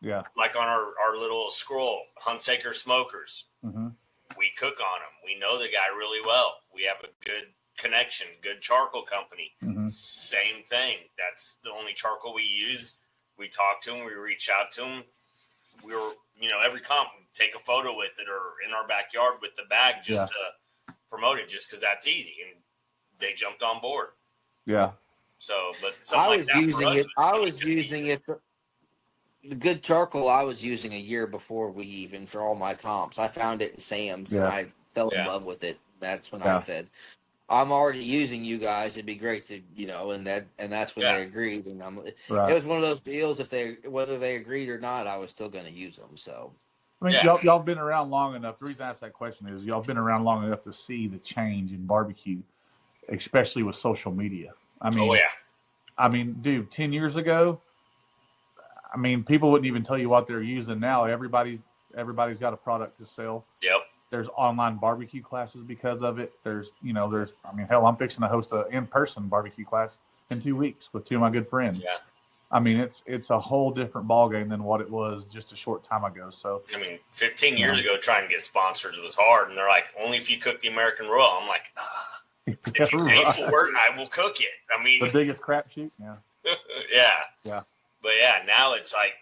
Yeah. Like on our little scroll, Hunsaker Smokers. Mm-hmm. We cook on them. We know the guy really well. We have a good connection, good charcoal company. Mm-hmm. Same thing. That's the only charcoal we use. We talk to them. We reach out to them. We were, you know, every comp, take a photo with it or in our backyard with the bag just to promote it, just because that's easy. And they jumped on board. Yeah. So, but I was using it. The good charcoal I was using a year before we even for all my comps. I found it in Sam's and I fell in love with it. That's when I said, I'm already using you guys. It'd be great to, you know, and that's when they agreed. And it was one of those deals. Whether they agreed or not, I was still going to use them. So, I mean, y'all been around long enough. The reason I asked that question is y'all been around long enough to see the change in barbecue, especially with social media. I mean, I mean, dude, 10 years ago, I mean, people wouldn't even tell you what they're using now. Everybody's got a product to sell. Yep. There's online barbecue classes because of it. I mean, hell, I'm fixing to host an in-person barbecue class in 2 weeks with 2 of my good friends. Yeah. I mean, it's a whole different ballgame than what it was just a short time ago. So, I mean, 15 years ago, trying to get sponsors was hard. And they're like, only if you cook the American Royal. I'm like, if you pay for it, I will cook it. I mean, the biggest crapshoot. Yeah. Yeah. But now it's like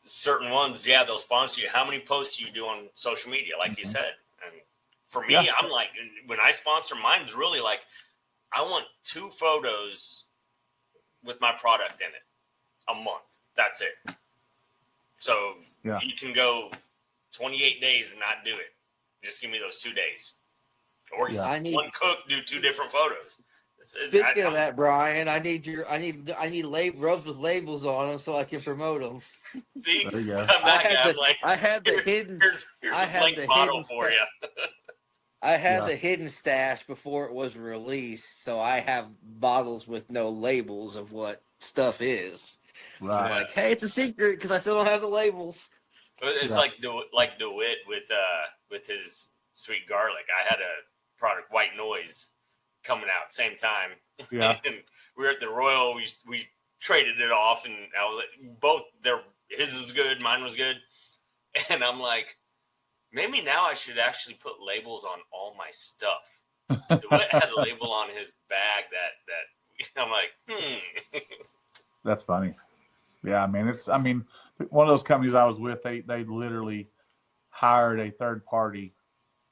certain ones, they'll sponsor you. How many posts do you do on social media, like you said? And for me, I'm like, when I sponsor, mine's really like, I want 2 photos with my product in it a month. That's it. So you can go 28 days and not do it. Just give me those 2 days. Or one cook, do 2 different photos. Speaking of that, Brian, I need rubs with labels on them so I can promote them. See, there you go. I had the hidden. Here's a blank bottle for you. I had the hidden stash before it was released, so I have bottles with no labels of what stuff is. Right. I'm like, hey, it's a secret because I still don't have the labels. It's like DeWitt with his sweet garlic. I had a product, White Noise, coming out same time. Yeah. And we were at the Royal. We traded it off, and I was like, his was good, mine was good, and I'm like, maybe now I should actually put labels on all my stuff. DeWitt had a label on his bag that I'm like, That's funny. Yeah, I mean, one of those companies I was with, they literally hired a third party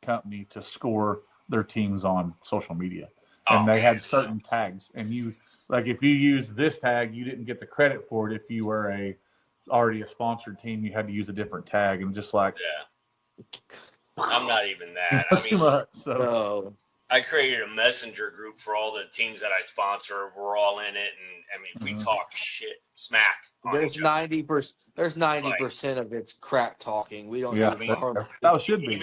company to score their teams on social media. And they had certain tags, and if you used this tag, you didn't get the credit for it. If you were already a sponsored team, you had to use a different tag, and just like, I'm not even that. I mean, I created a messenger group for all the teams that I sponsor. We're all in it, and I mean, we talk smack. There's 90%. There's 90% of it's crap talking. We don't. That should be.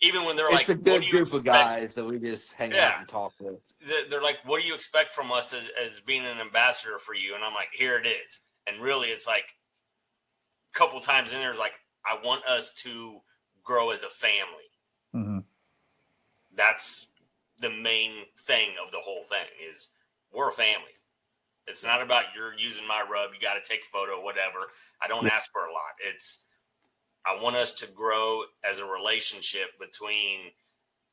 Even when they're it's like, a good group of guys that we just hang out and talk with. They're like, what do you expect from us as being an ambassador for you? And I'm like, here it is. And really, it's like a couple times in there, it's like, I want us to grow as a family. Mm-hmm. That's the main thing of the whole thing is we're a family. It's not about you're using my rub. You got to take a photo, whatever. I don't ask for a lot. It's I want us to grow as a relationship between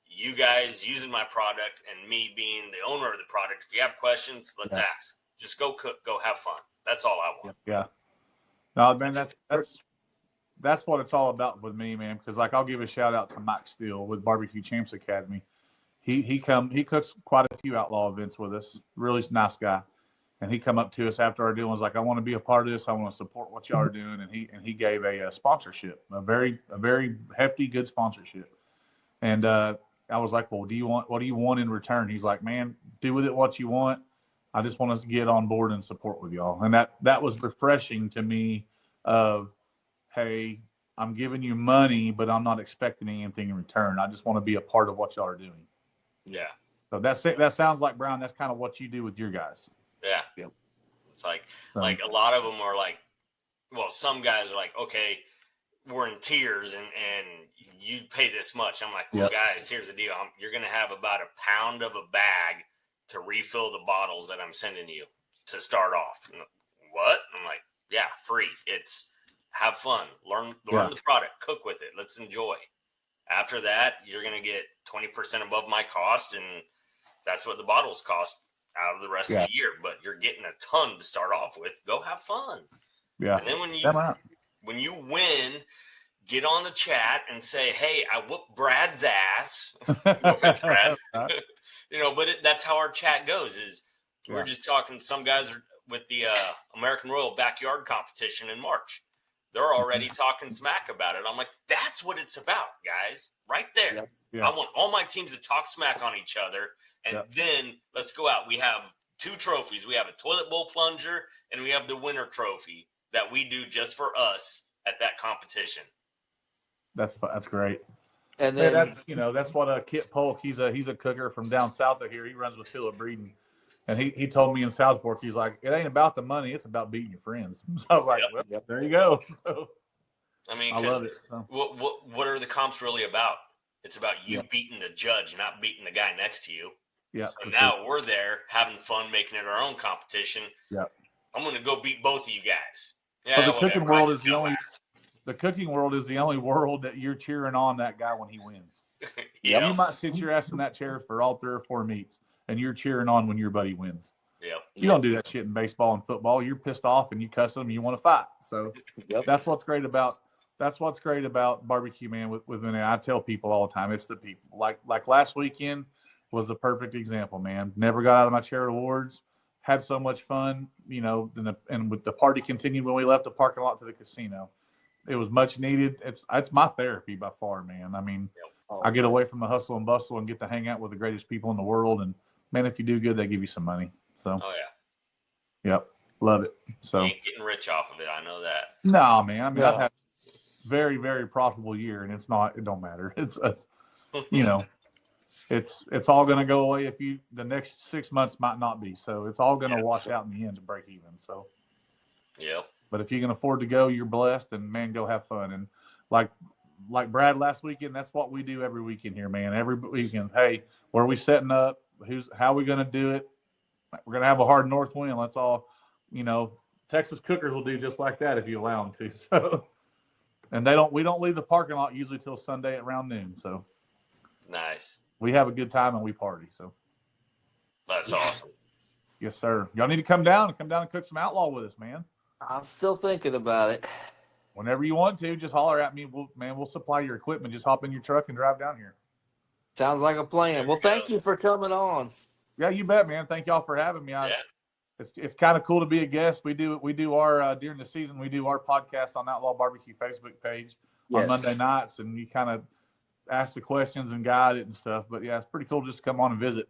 you guys using my product and me being the owner of the product. If you have questions, let's ask. Just go cook, go have fun. That's all I want. Yeah. No, man, that's what it's all about with me, man. Because like I'll give a shout out to Mike Steele with Barbecue Champs Academy. He cooks quite a few outlaw events with us. Really nice guy. And he come up to us after our deal and was like, I want to be a part of this. I want to support what y'all are doing. And he gave a sponsorship, a very hefty, good sponsorship. And I was like, well, what do you want in return? He's like, man, do with it what you want. I just want us to get on board and support with y'all. And that was refreshing to me of, hey, I'm giving you money, but I'm not expecting anything in return. I just want to be a part of what y'all are doing. Yeah. So that sounds like, Brown, that's kind of what you do with your guys. Yeah. Yep. It's like a lot of them are like, well, some guys are like, okay, we're in tiers and you pay this much. I'm like, well, guys, here's the deal. You're going to have about a pound of a bag to refill the bottles that I'm sending you to start off. What? I'm like, yeah, free. It's have fun, learn the product, cook with it. Let's enjoy. After that, you're going to get 20% above my cost. And that's what the bottles cost out of the rest of the year, but you're getting a ton to start off with. Go have fun. Yeah. And then when you win, get on the chat and say, hey, I whooped Brad's ass. Brad. But that's how our chat goes is we're just talking. Some guys are with the American Royal backyard competition in March. They're already talking smack about it. I'm like, that's what it's about, guys, right there. Yep. Yeah. I want all my teams to talk smack on each other. And then let's go out. We have 2 trophies. We have a toilet bowl plunger and we have the winner trophy that we do just for us at that competition. That's great. And then that's what Kit Polk, he's a cooker from down south of here. He runs with Philip Breeden. And he told me in South Fork, he's like, it ain't about the money, it's about beating your friends. So I was like, there you go. So, I love it. So. What are the comps really about? It's about you beating the judge, not beating the guy next to you. Yeah. So now we're there having fun, making it our own competition. Yeah. I'm going to go beat both of you guys. Yeah. But the cooking world is the cooking world is the only world that you're cheering on that guy when he wins. You might sit your ass in that chair for all 3 or 4 meets, and you're cheering on when your buddy wins. Yep. You don't do that shit in baseball and football. You're pissed off and you cuss them. And you want to fight. So that's what's great about barbecue, man. With I tell people all the time, it's the people. Like last weekend was a perfect example, man. Never got out of my chair at awards. Had so much fun, and with the party continued when we left the parking lot to the casino. It was much needed. It's my therapy by far, man. I mean, I get away from the hustle and bustle and get to hang out with the greatest people in the world. And man, if you do good, they give you some money. So, yep, love it. So, you ain't getting rich off of it. I know that. No, man. I mean, I've had a very, very profitable year, and it don't matter. It's it's all going to go away the next 6 months might not be. So it's all going to wash out in the end to break even. So, but if you can afford to go, you're blessed, and man, go have fun. And like Brad last weekend, that's what we do every weekend here, man. Every weekend, hey, where are we setting up? How are we going to do it? We're going to have a hard north wind. Let's all, Texas cookers will do just like that if you allow them to. So, and we don't leave the parking lot usually till Sunday at around noon. So nice. We have a good time and we party. So that's awesome. Yes, sir. Y'all need to come down and cook some outlaw with us, man. I'm still thinking about it. Whenever you want to, just holler at me. We'll supply your equipment. Just hop in your truck and drive down here. Sounds like a plan. Well, thank you for coming on. Yeah, you bet, man. Thank y'all for having me. It's kind of cool to be a guest. We do our during the season. We do our podcast on Outlaw BBQ Facebook page on Monday nights, and you kind of ask the questions and guide it and stuff. But yeah, it's pretty cool just to come on and visit.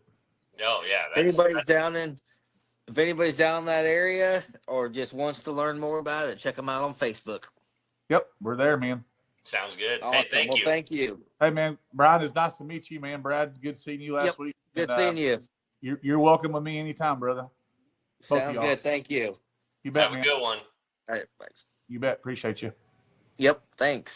Oh yeah. If anybody's down in that area or just wants to learn more about it, check them out on Facebook. Yep, we're there, man. Sounds good. Awesome. Hey, thank you. Hey, man, Brian, it's nice to meet you, man. Brad, good seeing you last week. Good seeing you. You're welcome with me anytime, brother. Sounds good. Thank you. You bet, Have a good one. All right, bye. You bet. Appreciate you. Yep, thanks.